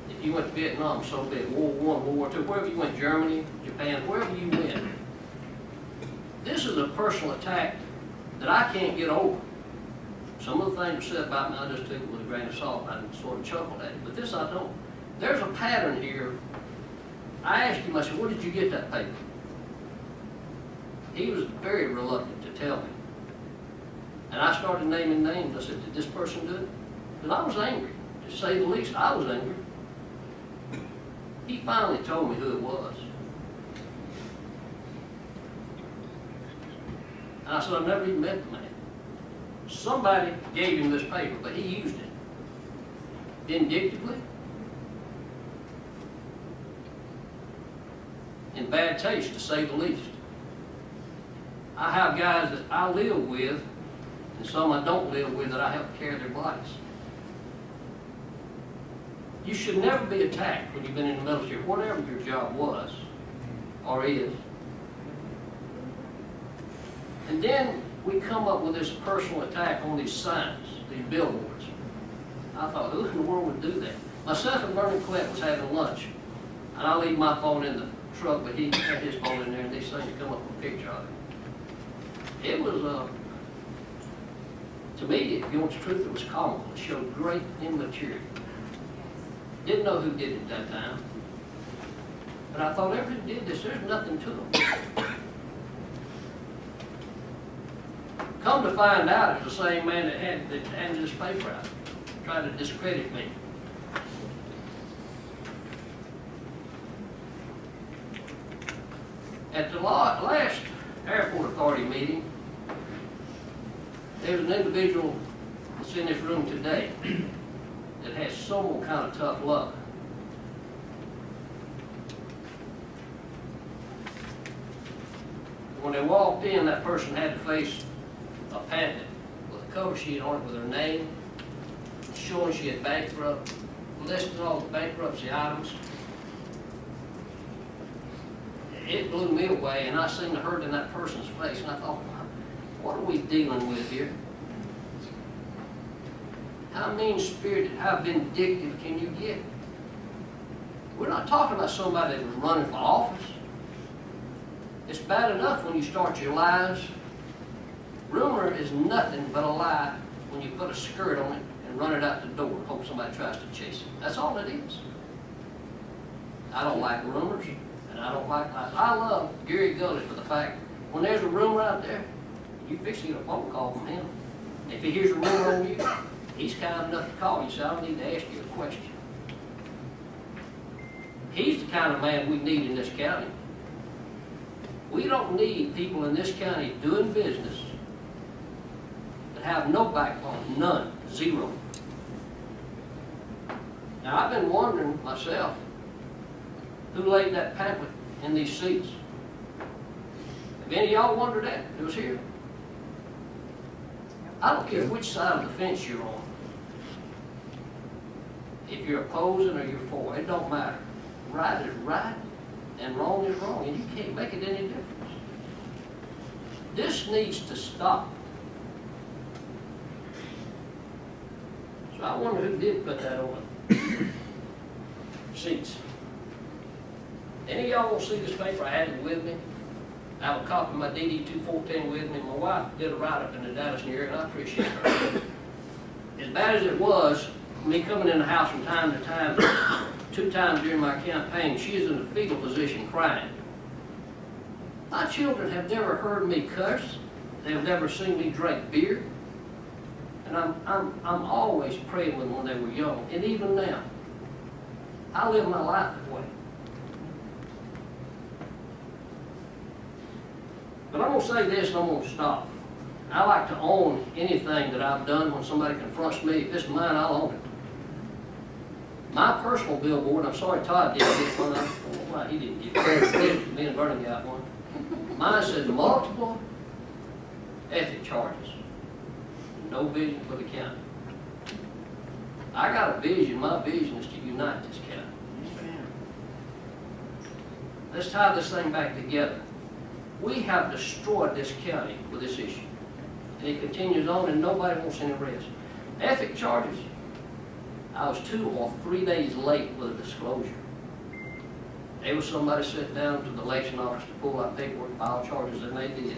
Speaker 2: If you went to Vietnam, so be it. World War I, World War II, wherever you went, Germany, Japan, wherever you went. This is a personal attack that I can't get over. Some of the things are said about me, I just took it with a grain of salt, I sort of chuckled at it, but this I don't. There's a pattern here. I asked him, I said, where did you get that paper? He was very reluctant to tell me. And I started naming names. I said, did this person do it? Because I was angry, to say the least. I was angry. He finally told me who it was. And I said, I've never even met the man. Somebody gave him this paper, but he used it vindictively, in bad taste, to say the least. I have guys that I live with, and some I don't live with, that I help carry their bodies. You should never be attacked when you've been in the military, whatever your job was or is. And then we come up with this personal attack on these signs, these billboards. I thought, who in the world would do that? Myself and Vernon Clett was having lunch, and I leave my phone in the truck, but he had his phone in there, and these things come up with a picture of it. It was, to me, if you want the truth, it was comical. It showed great immaturity. Didn't know who did it at that time. But I thought, everybody did this, there's nothing to them. Come to find out, it was the same man that handed this paper out, tried to discredit me. At the last airport authority meeting, there's an individual that's in this room today that has some kind of tough luck. When they walked in, that person had to face a pamphlet with a cover sheet on it with her name, showing she had bankrupt, listed all the bankruptcy items. It blew me away, and I seen the hurt in that person's face, and I thought, what are we dealing with here? How mean-spirited, how vindictive can you get? We're not talking about somebody that was running for office. It's bad enough when you start your lies. Rumor is nothing but a lie when you put a skirt on it and run it out the door and hope somebody tries to chase it. That's all it is. I don't like rumors, and I don't like lies. I love Gary Gully for the fact when there's a rumor out there, you fix to get a phone call from him. If he hears a rumor on you, he's kind enough to call you, so I don't need to ask you a question. He's the kind of man we need in this county. We don't need people in this county doing business that have no backbone, none, zero. Now, I've been wondering myself, who laid that pamphlet in these seats? Have any of y'all wondered that? It was here. I don't care which side of the fence you're on. If you're opposing or you're for, it don't matter. Right is right and wrong is wrong, and you can't make it any difference. This needs to stop. So I wonder who did put that on seats. Any of y'all want to see this paper? I had it with me. I have a copy of my DD 214 with me. My wife did a write-up in the Dallas area, and I appreciate her. As bad as it was, me coming in the house from time to time, 2 times during my campaign, she is in a fetal position crying. My children have never heard me curse. They have never seen me drink beer. And I'm always praying with them when they were young, and even now. I live my life that way. But I'm going to say this, and I'm going to stop. I like to own anything that I've done. When somebody confronts me, if it's mine, I'll own it. My personal billboard, I'm sorry Todd didn't get one. I don't know why he didn't get one. Me and Vernon got one. Mine said multiple ethics charges. No vision for the county. I got a vision. My vision is to unite this county. Let's tie this thing back together. We have destroyed this county with this issue. And it continues on, and nobody wants any rest. Ethic charges. I was 2 or 3 days late with a disclosure. There was somebody sent down to the election office to pull out paperwork, file charges, and they did.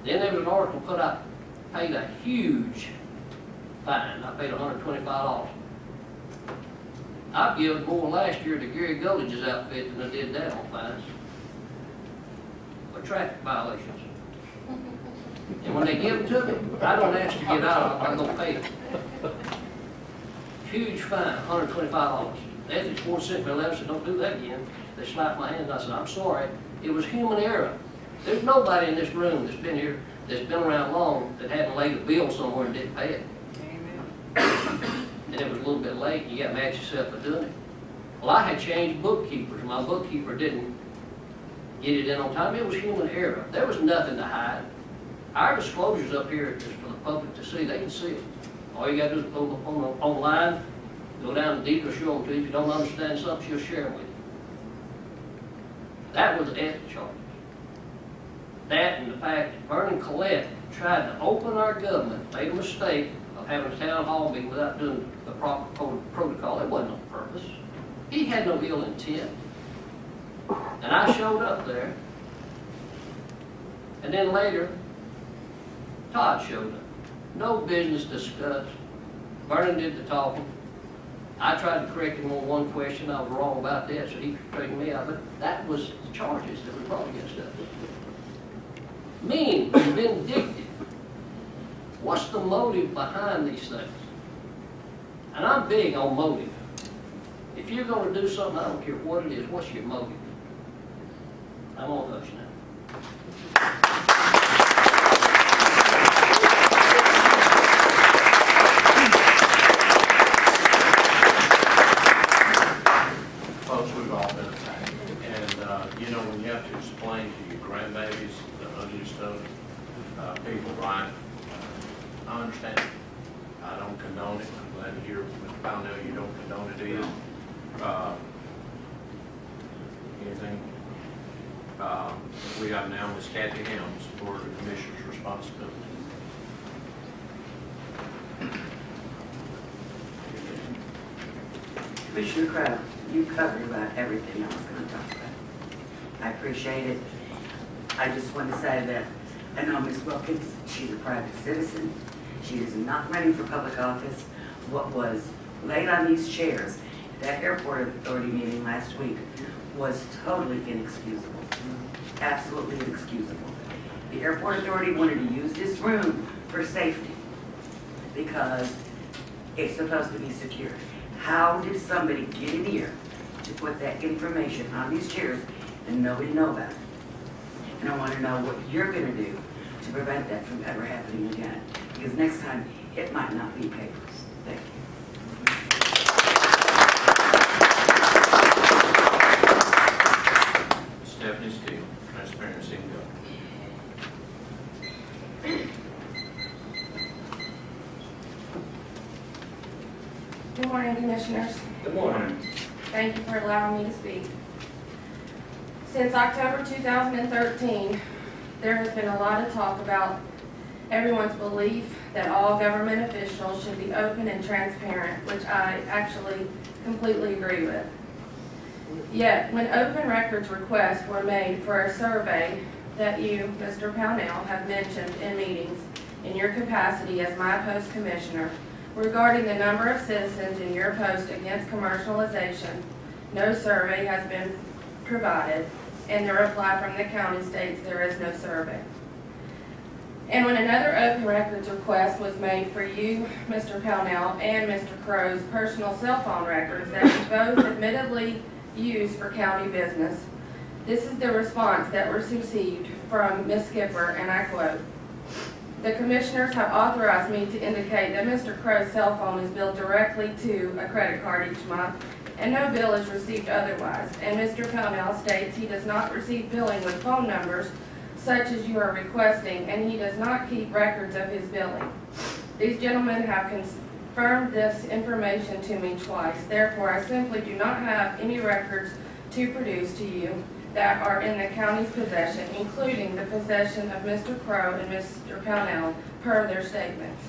Speaker 2: Then there was an article put out, paid a huge fine. I paid $125. I billed more last year to Gary Gulledge's outfit than I did that on fines. For traffic violations. And when they give them to me, I don't ask to get out, I'm going to pay them. Huge fine, $125. The ethics board sent me a letter, said, don't do that again. They slapped my hand, I said, I'm sorry. It was human error. There's nobody in this room that's been here, that's been around long, that hadn't laid a bill somewhere and didn't pay it. Amen. And it was a little bit late, you got mad at yourself for doing it. Well, I had changed bookkeepers. My bookkeeper didn't get it in on time. It was human error. There was nothing to hide. Our disclosures up here is for the public to see. They can see it. All you got to do is pull them online, go down to Deidre, show them to you. If you don't understand something, she'll share them with you. That was the ethics charges. That and the fact that Vernon Collette tried to open our government, made a mistake of having a town hall meeting without doing the proper protocol. It wasn't on purpose. He had no ill intent. And I showed up there. And then later, Todd showed up. No business discussed. Vernon did the talking. I tried to correct him on one question. I was wrong about that, so he straightened me out. But that was the charges that were brought against us. Mean, vindictive. What's the motive behind these things? And I'm big on motive. If you're going to do something, I don't care what it is, what's your motive? I'm on hush now.
Speaker 13: Folks, we've all been attacked. And, you know, when you have to explain to your grandbabies the ugly stuff, people write, I understand. I don't condone it. I'm glad to hear Mr. Pownell you don't condone it either. Anything? We have now Ms. Kathy Helms for the Commissioner's responsibility.
Speaker 15: Commissioner Crowe, you covered about everything I was going to talk about. I appreciate it. I just want to say that I know Ms. Wilkins, she's a private citizen. She is not running for public office. What was laid on these chairs at that airport authority meeting last week was totally inexcusable. Absolutely inexcusable. The airport authority wanted to use this room for safety because it's supposed to be secure. How did somebody get in here to put that information on these chairs and nobody know about it? And I want to know what you're going to do to prevent that from ever happening again. Because next time, it might not be papers. Thank you.
Speaker 13: Stephanie Steele, Transparency and Government.
Speaker 16: Good morning, Commissioners.
Speaker 2: Good morning.
Speaker 16: Thank you for allowing me to speak. Since October 2013, there has been a lot of talk about everyone's belief that all government officials should be open and transparent, which I actually completely agree with. Yet, when open records requests were made for a survey that you, Mr. Pownell, have mentioned in meetings in your capacity as my post commissioner regarding the number of citizens in your post against commercialization, no survey has been provided, and the reply from the county states there is no survey. And when another open records request was made for you, Mr. Pownell, and Mr. Crow's personal cell phone records that you both admittedly use for county business, this is the response that was received from Ms. Skipper, and I quote, "The commissioners have authorized me to indicate that Mr. Crow's cell phone is billed directly to a credit card each month, and no bill is received otherwise. And Mr. Pownell states he does not receive billing with phone numbers such as you are requesting, and he does not keep records of his billing. These gentlemen have confirmed this information to me twice. Therefore, I simply do not have any records to produce to you that are in the county's possession, including the possession of Mr. Crow and Mr. Pownell, per their statements."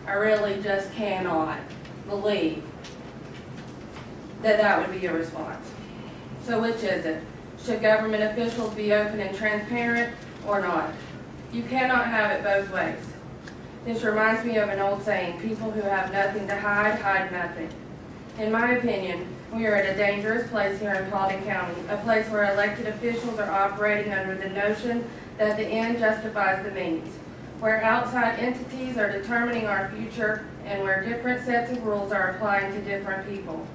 Speaker 16: I really just cannot believe that that would be a response. So which is it? Should government officials be open and transparent or not? You cannot have it both ways. This reminds me of an old saying, people who have nothing to hide, hide nothing. In my opinion, we are at a dangerous place here in Paulding County, a place where elected officials are operating under the notion that the end justifies the means, where outside entities are determining our future, and where different sets of rules are applying to different people.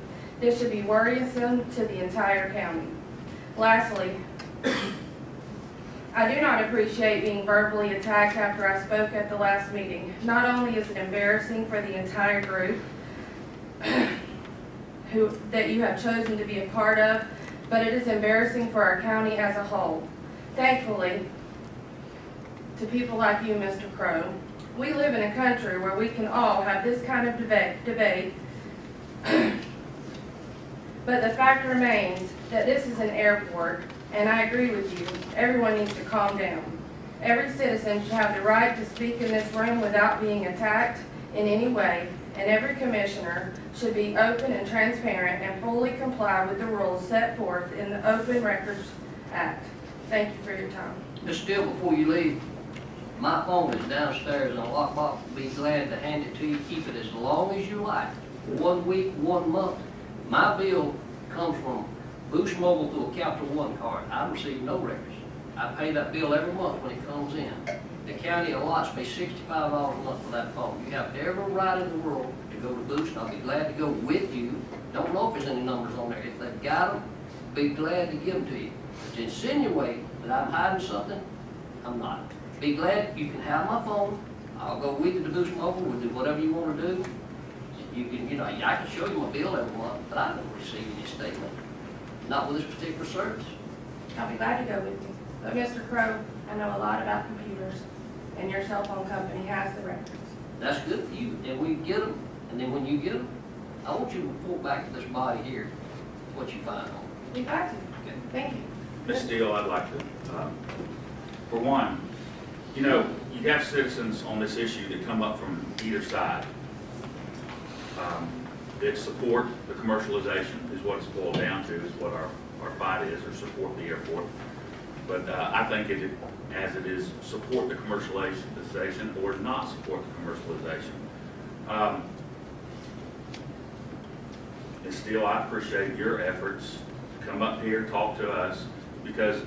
Speaker 16: This should be worrisome to the entire county. Lastly, I do not appreciate being verbally attacked after I spoke at the last meeting. Not only is it embarrassing for the entire group that you have chosen to be a part of, but it is embarrassing for our county as a whole. Thankfully, to people like you, Mr. Crow, we live in a country where we can all have this kind of debate, but the fact remains that this is an airport, and I agree with you, everyone needs to calm down. Every citizen should have the right to speak in this room without being attacked in any way, and every commissioner should be open and transparent and fully comply with the rules set forth in the Open Records Act. Thank you for your time.
Speaker 2: Just still, before you leave, my phone is downstairs in a lockbox. Be glad to hand it to you. Keep it as long as you like. 1 week, 1 month. My bill comes from Boost Mobile through a Capital One card. I receive no records. I pay that bill every month when it comes in. The county allots me $65 a month for that phone. You have every right in the world to go to Boost. I'll be glad to go with you. Don't know if there's any numbers on there. If they've got them, be glad to give them to you. To insinuate that I'm hiding something, I'm not. Be glad you can have my phone. I'll go with you to Boost Mobile. We'll do whatever you want to do. You can, I can show you my bill every month, but I don't receive any statement. Not with this particular service.
Speaker 16: I'll be glad to go with you. But Mr. Crow, I know a lot about computers, and your cell phone company has the records.
Speaker 2: That's good for you, and we get them, and then when you get them, I want you to report back to this body here what you find on them.
Speaker 16: Be glad to.
Speaker 2: Okay.
Speaker 16: Thank you.
Speaker 10: Ms. Steele, I'd like to, for one, you have citizens on this issue that come up from either side that support the commercialization, is what it's boiled down to, is what our fight is, or support the airport. But I think as it is support the commercialization or not support the commercialization. Ms. Steele, I appreciate your efforts to come up here, talk to us, because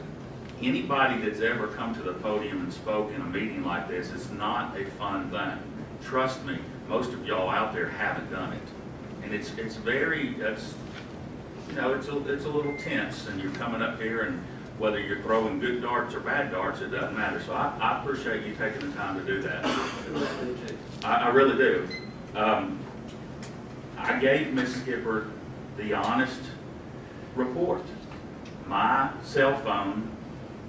Speaker 10: anybody that's ever come to the podium and spoke in a meeting like this, it's not a fun thing. Trust me, most of y'all out there haven't done it. And it's very, it's a little tense, and you're coming up here, and whether you're throwing good darts or bad darts, it doesn't matter. So I appreciate you taking the time to do that. I really do. I gave Ms. Skipper the honest report. My cell phone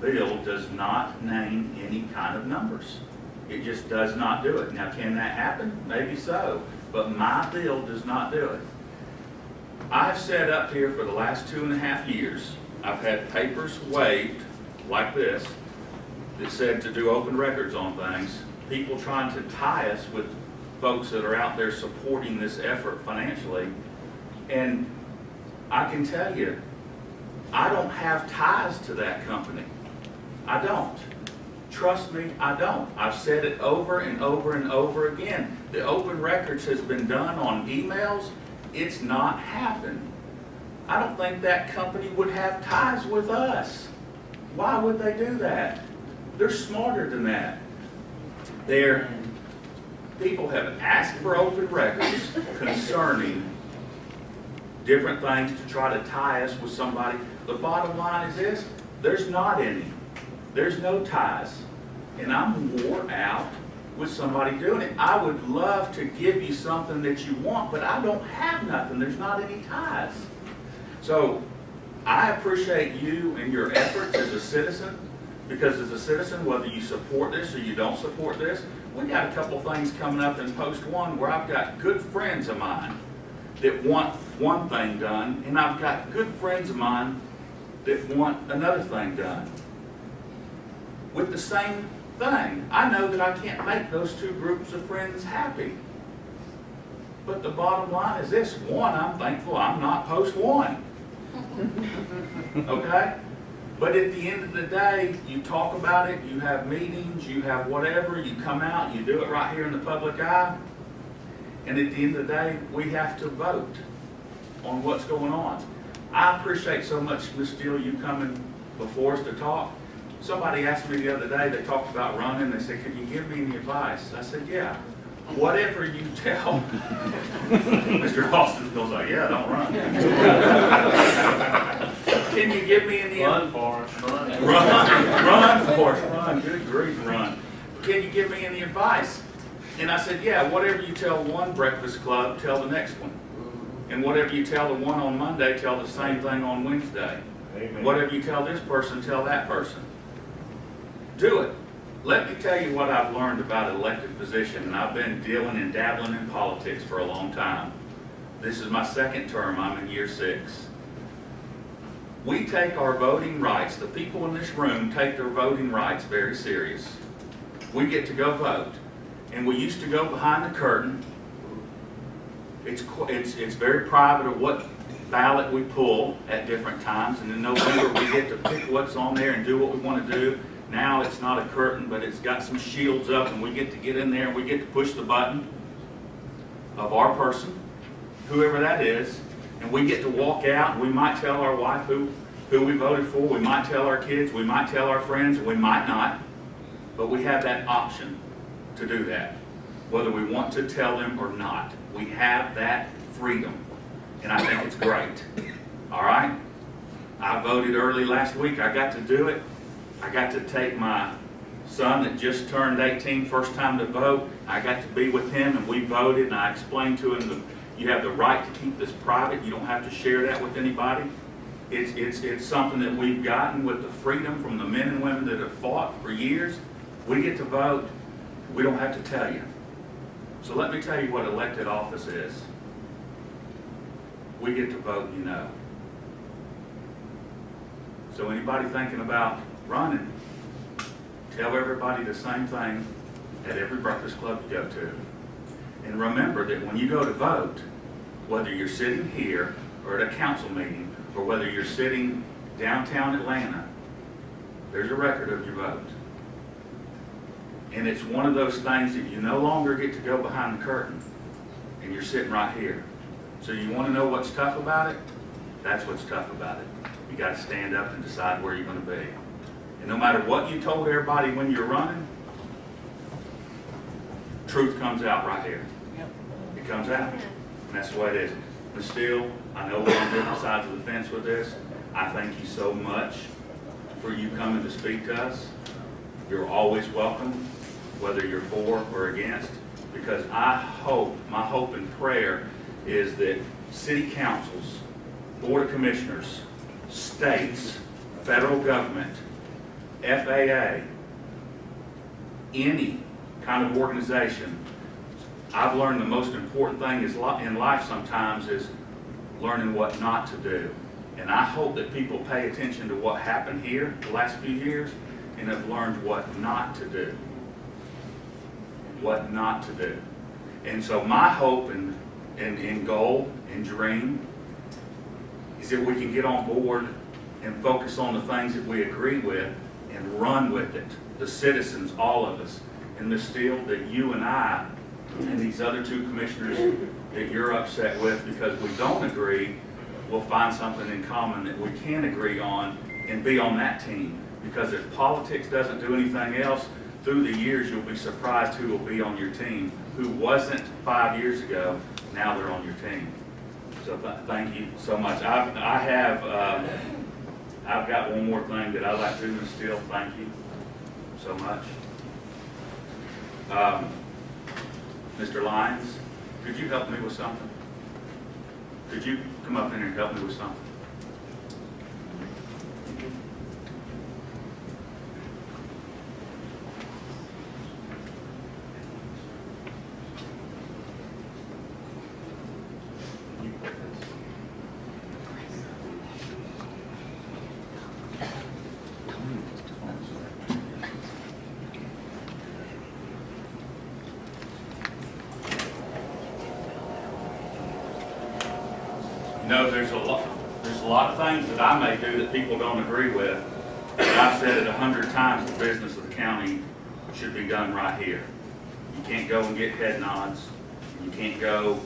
Speaker 10: bill does not name any kind of numbers. It just does not do it. Now, can that happen? Maybe so. But my bill does not do it. I've sat up here for the last 2.5 years. I've had papers waived like this that said to do open records on things, people trying to tie us with folks that are out there supporting this effort financially. And I can tell you, I don't have ties to that company. I don't. Trust me, I don't. I've said it over and over and over again. The open records has been done on emails. It's not happened. I don't think that company would have ties with us. Why would they do that? They're smarter than that. People have asked for open records concerning different things to try to tie us with somebody. The bottom line is this: there's not any. There's no ties. And I'm wore out with somebody doing it. I would love to give you something that you want, but I don't have nothing. There's not any ties. So I appreciate you and your efforts as a citizen, because as a citizen, whether you support this or you don't support this, we got a couple things coming up in Post 1 where I've got good friends of mine that want one thing done, and I've got good friends of mine that want another thing done with the same thing. I know that I can't make those two groups of friends happy. But the bottom line is this: one, I'm thankful I'm not Post 1. Okay? But at the end of the day, you talk about it, you have meetings, you have whatever, you come out, you do it right here in the public eye, and at the end of the day, we have to vote on what's going on. I appreciate so much, Ms. Steele, you coming before us to talk. Somebody asked me the other day, they talked about running, they said, "Can you give me any advice?" I said, "Yeah. Whatever you tell." Mr. Austin goes like, "Yeah, don't run." Can you give me any
Speaker 13: Run, Forrest, run.
Speaker 10: Run, Forrest, run. Good grief, run. Can you give me any advice? And I said, "Yeah, whatever you tell one breakfast club, tell the next one. And whatever you tell the one on Monday, tell the same thing on Wednesday.
Speaker 13: Amen.
Speaker 10: Whatever you tell this person, tell that person. Do it." Let me tell you what I've learned about elected position, and I've been dealing and dabbling in politics for a long time. This is my second term. I'm in year 6. We take our voting rights, the people in this room take their voting rights very serious. We get to go vote, and we used to go behind the curtain. It's very private of what ballot we pull at different times, and in November we get to pick what's on there and do what we want to do. Now it's not a curtain, but it's got some shields up, and we get to get in there and we get to push the button of our person, whoever that is, and we get to walk out, and we might tell our wife who we voted for, we might tell our kids, we might tell our friends, and we might not, but we have that option to do that, whether we want to tell them or not. We have that freedom, and I think it's great. All right? I voted early last week. I got to do it. I got to take my son that just turned 18, first time to vote. I got to be with him, and we voted, and I explained to him that you have the right to keep this private. You don't have to share that with anybody. It's something that we've gotten with the freedom from the men and women that have fought for years. We get to vote. We don't have to tell you. So let me tell you what elected office is. We get to vote, you know. So anybody thinking about running, tell everybody the same thing at every breakfast club you go to. And remember that when you go to vote, whether you're sitting here or at a council meeting, or whether you're sitting downtown Atlanta, there's a record of your vote. And it's one of those things that you no longer get to go behind the curtain, and you're sitting right here. So you want to know what's tough about it? That's what's tough about it. You got to stand up and decide where you're going to be. And no matter what you told everybody when you're running, truth comes out right here. It comes out. And that's the way it is. Ms. Steele, I know we're on different sides of the fence with this. I thank you so much for you coming to speak to us. You're always welcome, whether you're for or against, because I hope, my hope and prayer is that city councils, board of commissioners, states, federal government, FAA, any kind of organization, I've learned the most important thing is in life sometimes is learning what not to do. And I hope that people pay attention to what happened here the last few years and have learned what not to do. What not to do. And so my hope and goal and dream is that we can get on board and focus on the things that we agree with and run with it. The citizens, all of us. And Ms. Steele, that you and I and these other two commissioners that you're upset with because we don't agree, we'll find something in common that we can agree on and be on that team. Because if politics doesn't do anything else, through the years you'll be surprised who will be on your team, who wasn't 5 years ago, now they're on your team. So thank you so much. I've got one more thing that I'd like to do, Ms. Steele. Thank you so much. Mr. Lyons, could you help me with something? Could you come up in and help me with something? There's a lot of things that I may do that people don't agree with. But I've said it 100 times, the business of the county should be done right here. You can't go and get head nods. You can't go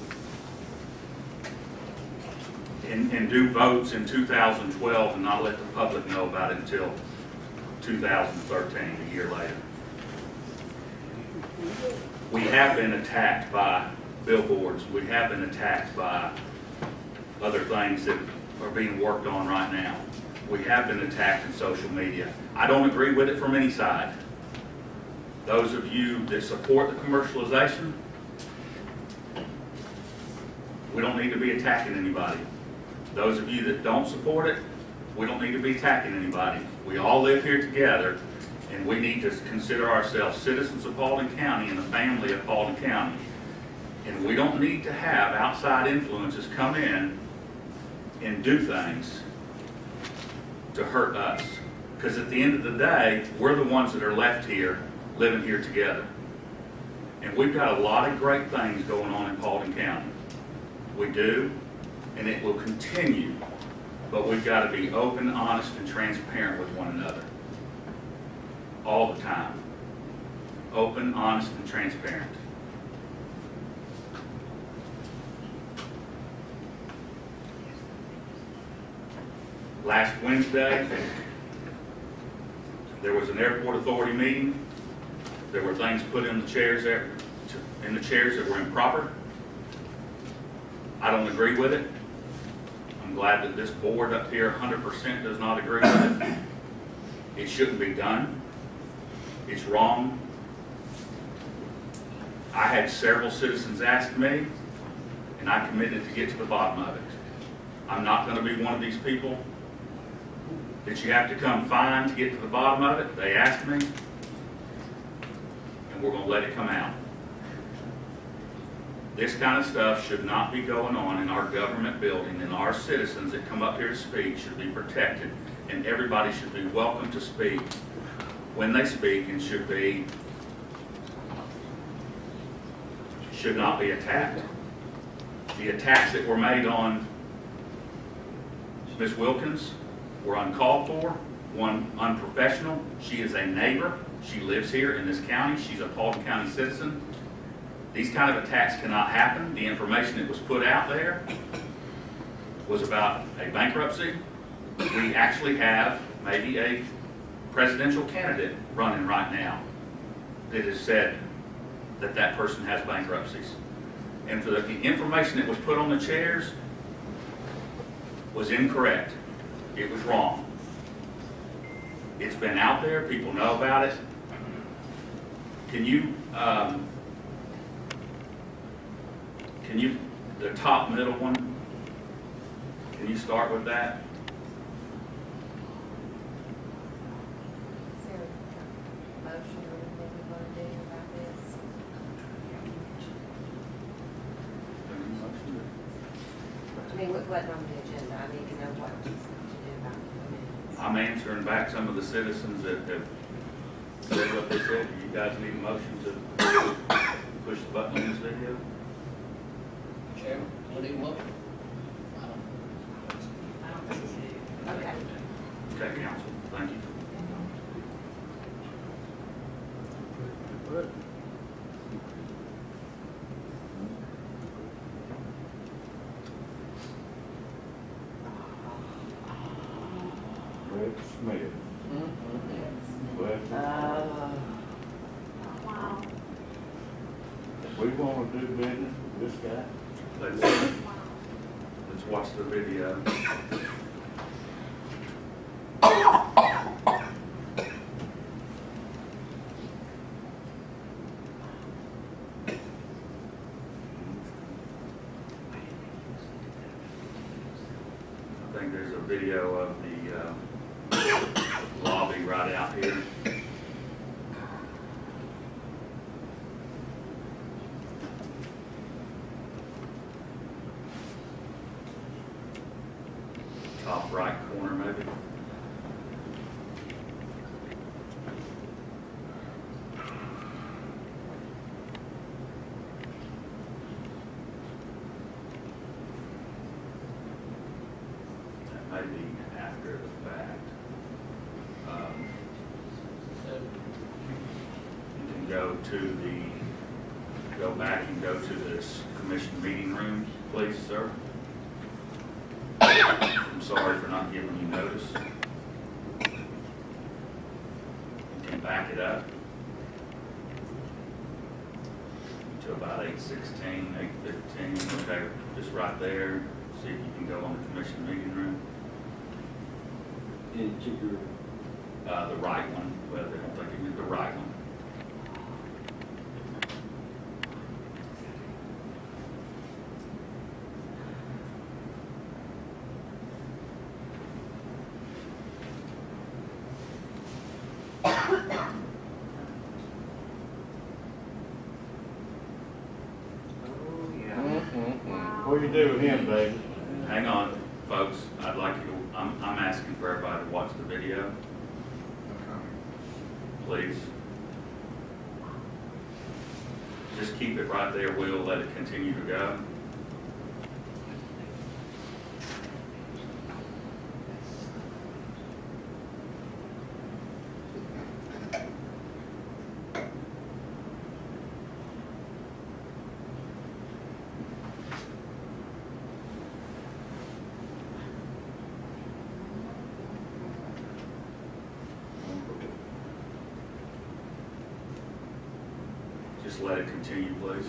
Speaker 10: and do votes in 2012 and not let the public know about it until 2013, a year later. We have been attacked by billboards. We have been attacked by other things that are being worked on right now. We have been attacked in social media. I don't agree with it from any side. Those of you that support the commercialization, we don't need to be attacking anybody. Those of you that don't support it, we don't need to be attacking anybody. We all live here together, and we need to consider ourselves citizens of Paulding County and the family of Paulding County. And we don't need to have outside influences come in and do things to hurt us. Because at the end of the day, we're the ones that are left here, living here together. And we've got a lot of great things going on in Paulding County. We do, and it will continue. But we've got to be open, honest, and transparent with one another. All the time. Open, honest, and transparent. Last Wednesday, there was an airport authority meeting. There were things put in the chairs there, that were improper. I don't agree with it. I'm glad that this board up here 100% does not agree with it. It shouldn't be done. It's wrong. I had several citizens ask me, and I committed to get to the bottom of it. I'm not going to be one of these people that you have to come find to get to the bottom of it. They asked me, and we're going to let it come out. This kind of stuff should not be going on in our government building, and our citizens that come up here to speak should be protected, and everybody should be welcome to speak when they speak, and should not be attacked. The attacks that were made on Ms. Wilkins were uncalled for, one, unprofessional. She is a neighbor. She lives here in this county. She's a Paulding County citizen. These kind of attacks cannot happen. The information that was put out there was about a bankruptcy. We actually have maybe a presidential candidate running right now that has said that that person has bankruptcies. And for the information that was put on the chairs was incorrect. It was wrong. It's been out there. People know about it. Can you, the top middle one, can you start with that?
Speaker 17: Is there a motion or anything we want to do about this? I mean, what wasn't on the agenda? I need to know what to do about it.
Speaker 10: I'm answering back some of the citizens that have said what they said, do you guys need a motion to push the button on this video?
Speaker 2: Chairman, do we need a motion?
Speaker 11: Okay.
Speaker 10: Okay, council, thank you.
Speaker 1: Brett Smith. Brett.
Speaker 11: Wow.
Speaker 1: We want to do business with this guy?
Speaker 10: Let's watch the video. I think there's a video of the lobby right out here. Top right corner maybe. That may be after the fact. You can go back and go to this commission meeting room, please, sir. I'm sorry for not giving you notice. You can back it up to about 8:16, 8:15, okay, just right there. See if you can go on the commission meeting room.
Speaker 1: In particular?
Speaker 10: The right one, well, they don't think you need the right one.
Speaker 1: What do you do with him, baby?
Speaker 10: Hang on, folks. I'd like you, I'm asking for everybody to watch the video. Please. Just keep it right there. We'll let it continue to go. Just let it continue, please.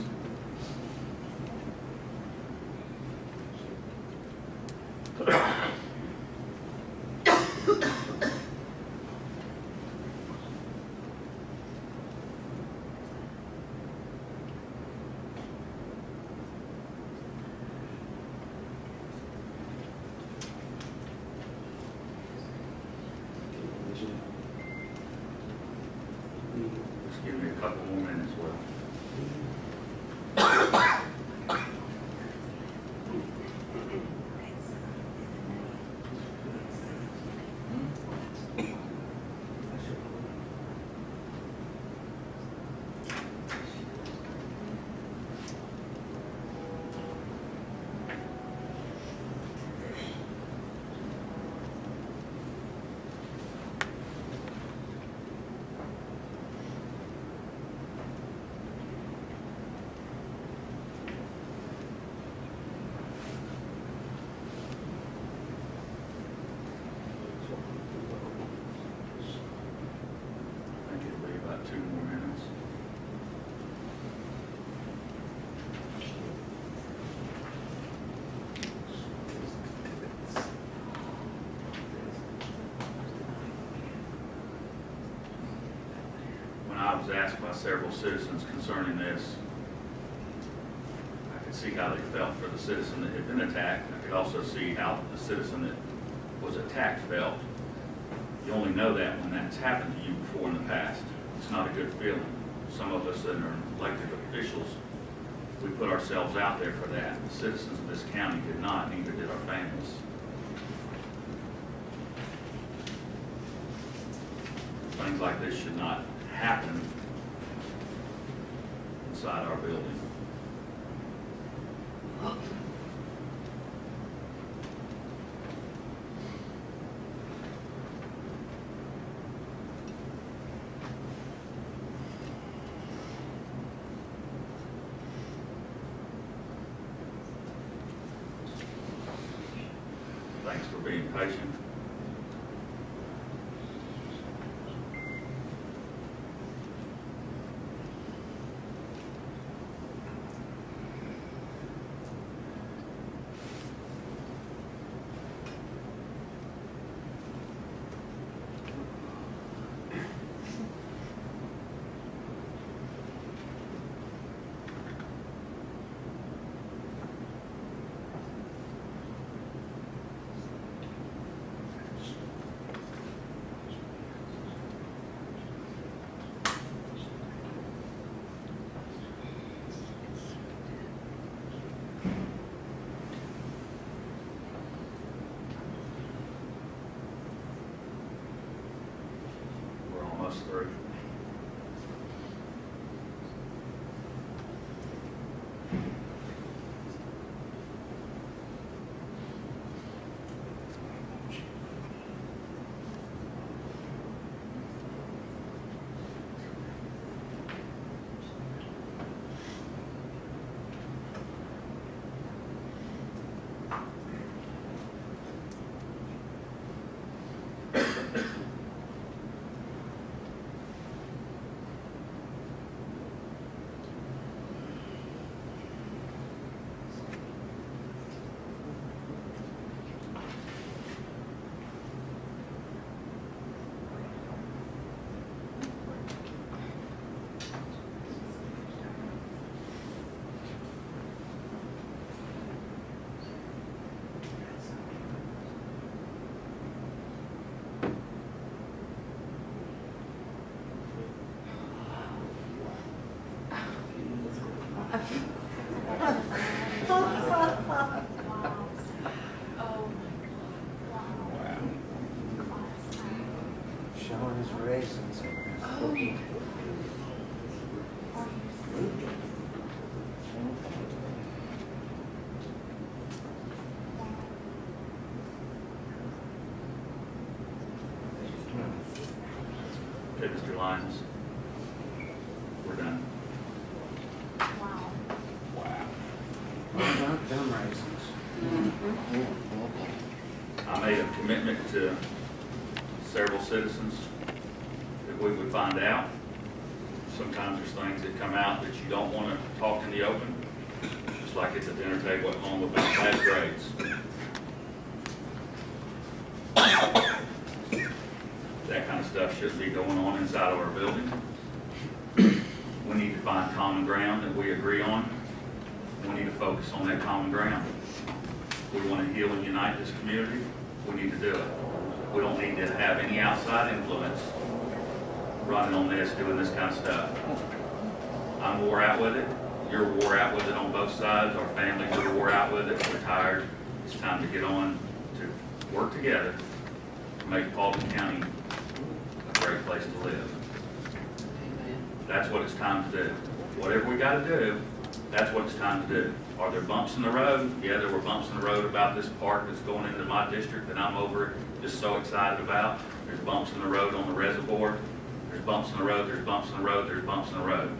Speaker 10: Just give me a couple more minutes, Will. I think it'll be about 2 more minutes. When I was asked by several citizens concerning this, I could see how they felt for the citizen that had been attacked. I could also see how the citizen that was attacked felt. You only know that when that's happened to you before in the past. It's not a good feeling. Some of us that are elected officials, we put ourselves out there for that. The citizens of this county did not, neither did our families. Things like this should not happen inside our building. Thanks for being patient. We're almost through.
Speaker 14: Showing his raisins.
Speaker 10: Okay, Mr. Lyons, we're done.
Speaker 14: Them raisins.
Speaker 10: I made a commitment to several citizens that we would find out. Sometimes there's things that come out that you don't want to talk in the open, just like at the dinner table at home about bad grades. That kind of stuff shouldn't be going on inside of our building. We need to find common ground that we agree on. We need to focus on that common ground. We want to heal and unite this community. We need to do it. We don't need to have any outside influence running on this, doing this kind of stuff. I'm wore out with it. You're wore out with it on both sides. Our families are wore out with it. We're tired. It's time to get on to work together to make Paulding County a great place to live. That's what it's time to do. Whatever we got to do, that's what it's time to do. Are there bumps in the road? Yeah, there were bumps in the road about this park that's going into my district that I'm over just so excited about. There's bumps in the road on the reservoir. There's bumps in the road, there's bumps in the road, there's bumps in the road.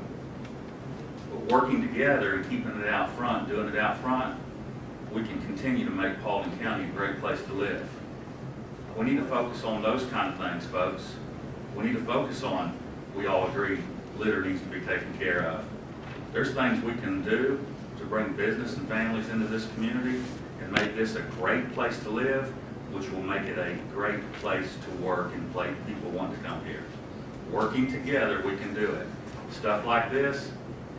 Speaker 10: But working together and keeping it out front, doing it out front, we can continue to make Paulding County a great place to live. We need to focus on those kind of things, folks. We need to focus on, we all agree, litter needs to be taken care of. There's things we can do to bring business and families into this community and make this a great place to live, which will make it a great place to work and people want to come here. Working together, we can do it. Stuff like this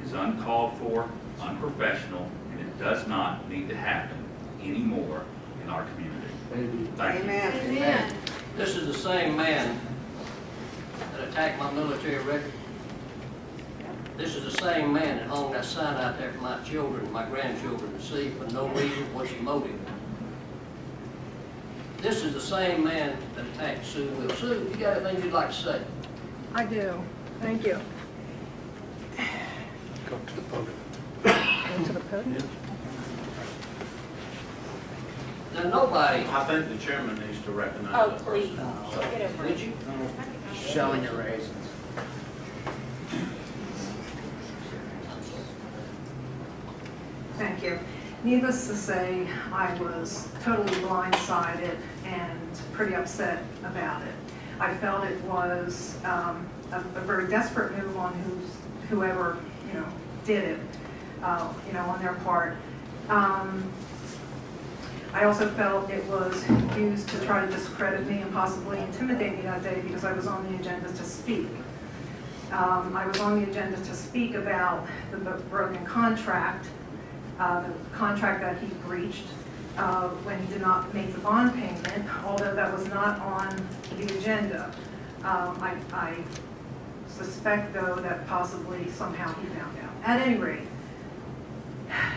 Speaker 10: is uncalled for, unprofessional, and it does not need to happen anymore in our community. Thank you.
Speaker 2: Amen. This is the same man that attacked my military record. This is the same man that hung that sign out there for my children, my grandchildren to see for no reason. What's your motive? This is the same man that attacked Sue Will. Sue, you got anything you'd like to say?
Speaker 18: I do.
Speaker 17: Thank you.
Speaker 6: Go to the podium.
Speaker 17: Go to the podium.
Speaker 2: Now, nobody,
Speaker 5: I think the chairman needs to recognize
Speaker 17: Oh,
Speaker 5: that
Speaker 17: please.
Speaker 5: person.
Speaker 2: did you?
Speaker 14: Showing your raisins.
Speaker 17: Thank you. Needless to say, I was totally blindsided and pretty upset about it. I felt it was a very desperate move on whoever, did it, on their part. I also felt it was used to try to discredit me and possibly intimidate me that day because I was on the agenda to speak. I was on the agenda to speak about the broken contract, the contract that he breached when he did not make the bond payment, although that was not on the agenda. I suspect, though, that possibly somehow he found out. At any rate,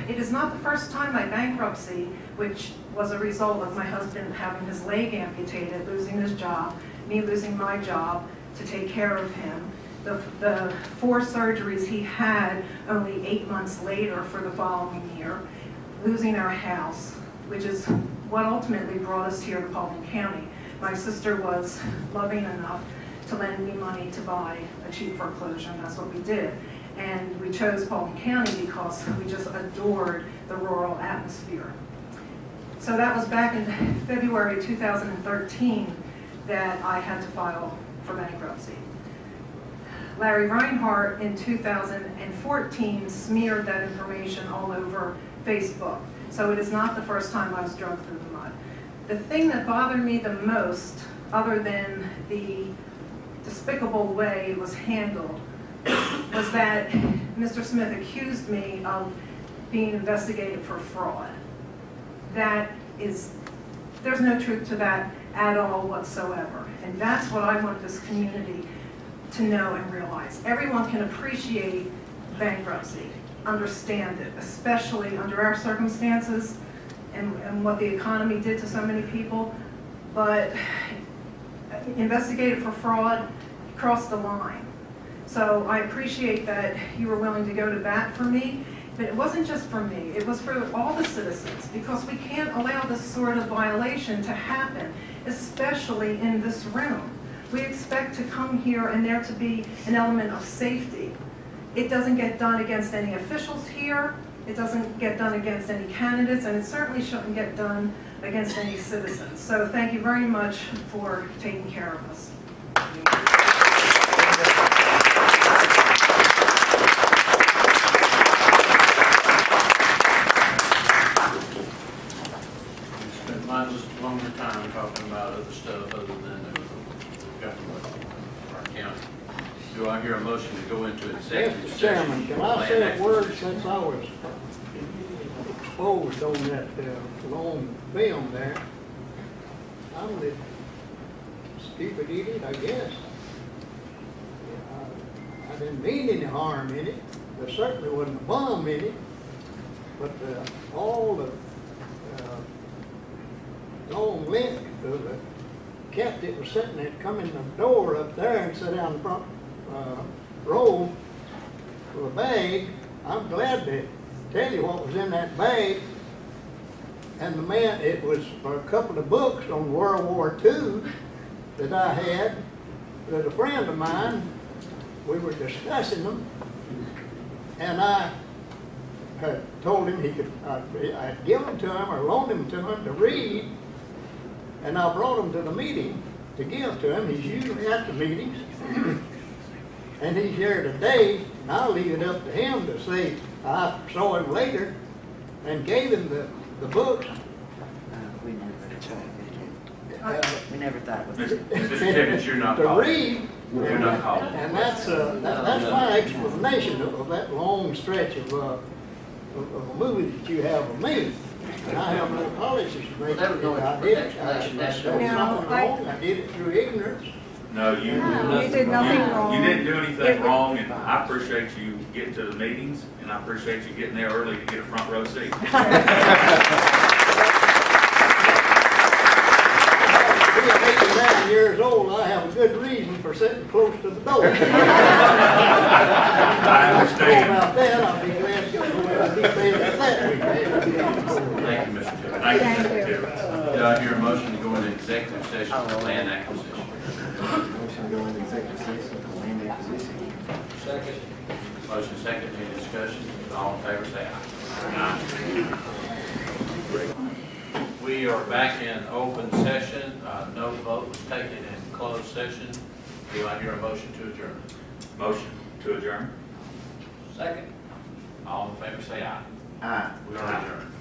Speaker 17: it is not the first time my bankruptcy, which was a result of my husband having his leg amputated, losing his job, me losing my job to take care of him. The 4 surgeries he had only 8 months later for the following year, losing our house, which is what ultimately brought us here to Paulding County. My sister was loving enough to lend me money to buy a cheap foreclosure, and that's what we did. And we chose Paulding County because we just adored the rural atmosphere. So that was back in February 2013 that I had to file for bankruptcy. Larry Reinhardt in 2014 smeared that information all over Facebook. So it is not the first time I was dragged through the mud. The thing that bothered me the most, other than the despicable way it was handled, was that Mr. Smith accused me of being investigated for fraud. There's no truth to that at all whatsoever. And that's what I want this community to know and realize. Everyone can appreciate bankruptcy, understand it, especially under our circumstances and what the economy did to so many people. But investigated for fraud, crossed the line. So I appreciate that you were willing to go to bat for me, but it wasn't just for me, it was for all the citizens, because we can't allow this sort of violation to happen, especially in this room. We expect to come here and there to be an element of safety. It doesn't get done against any officials here, it doesn't get done against any candidates, and it certainly shouldn't get done against any citizens. So thank you very much for taking care of us.
Speaker 5: Spend mindless longer time talking about other stuff other than government of our county. Do I hear a motion to go into executive
Speaker 18: Mr.
Speaker 5: session?
Speaker 18: Chairman, can I say a word since I was exposed on that long film there? I'm the stupid idiot, I guess. I didn't mean any harm in it. There certainly wasn't a bomb in it. But all the long length of the cat that was sitting there, come in the door up there and sit down in the front row with a bag. I'm glad to tell you what was in that bag. And the man, it was a couple of books on World War II that I had with a friend of mine. We were discussing them, and I had told him I'd give them to him or loan them to him to read, and I brought them to the meeting to give to him. He's usually at the meetings, and he's here today, and I'll leave it up to him to say I saw him later and gave him the books.
Speaker 15: We never thought it was.
Speaker 5: Mr. Tibbetts, you're not
Speaker 18: to
Speaker 5: called.
Speaker 18: read,
Speaker 5: You're not called.
Speaker 18: and that's my explanation of that long stretch of a movie that you have of me. And I have no apologies to make.
Speaker 2: There was no
Speaker 18: I did it.
Speaker 2: explanation.
Speaker 18: I did something wrong. I did it through ignorance.
Speaker 10: No, you
Speaker 17: did nothing wrong.
Speaker 10: You didn't do anything wrong, and I appreciate you getting to the meetings, and I appreciate you getting there early to get a front row seat.
Speaker 18: We are making that 89 years old, I have a good reason for sitting close to the door.
Speaker 1: I understand.
Speaker 18: About that, I'll be glad to go into detail with that weekend.
Speaker 5: Thank you, Mr. Tibbetts.
Speaker 1: Thank you, Mr. Tibbetts.
Speaker 5: Do I hear a motion to go into executive session for land acquisition?
Speaker 14: Motion to go into executive session for land acquisition.
Speaker 2: Second.
Speaker 5: Motion second, any discussion? All in favor, say aye. Aye. We are back in open session. No vote was taken in closed session. Do I hear a motion to adjourn?
Speaker 10: Motion to adjourn?
Speaker 2: Second.
Speaker 5: All in favor, say aye.
Speaker 14: Aye.
Speaker 5: We are adjourned.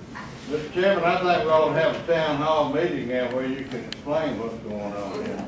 Speaker 19: Mr. Chairman, I think we ought to have a town hall meeting now where you can explain what's going on here.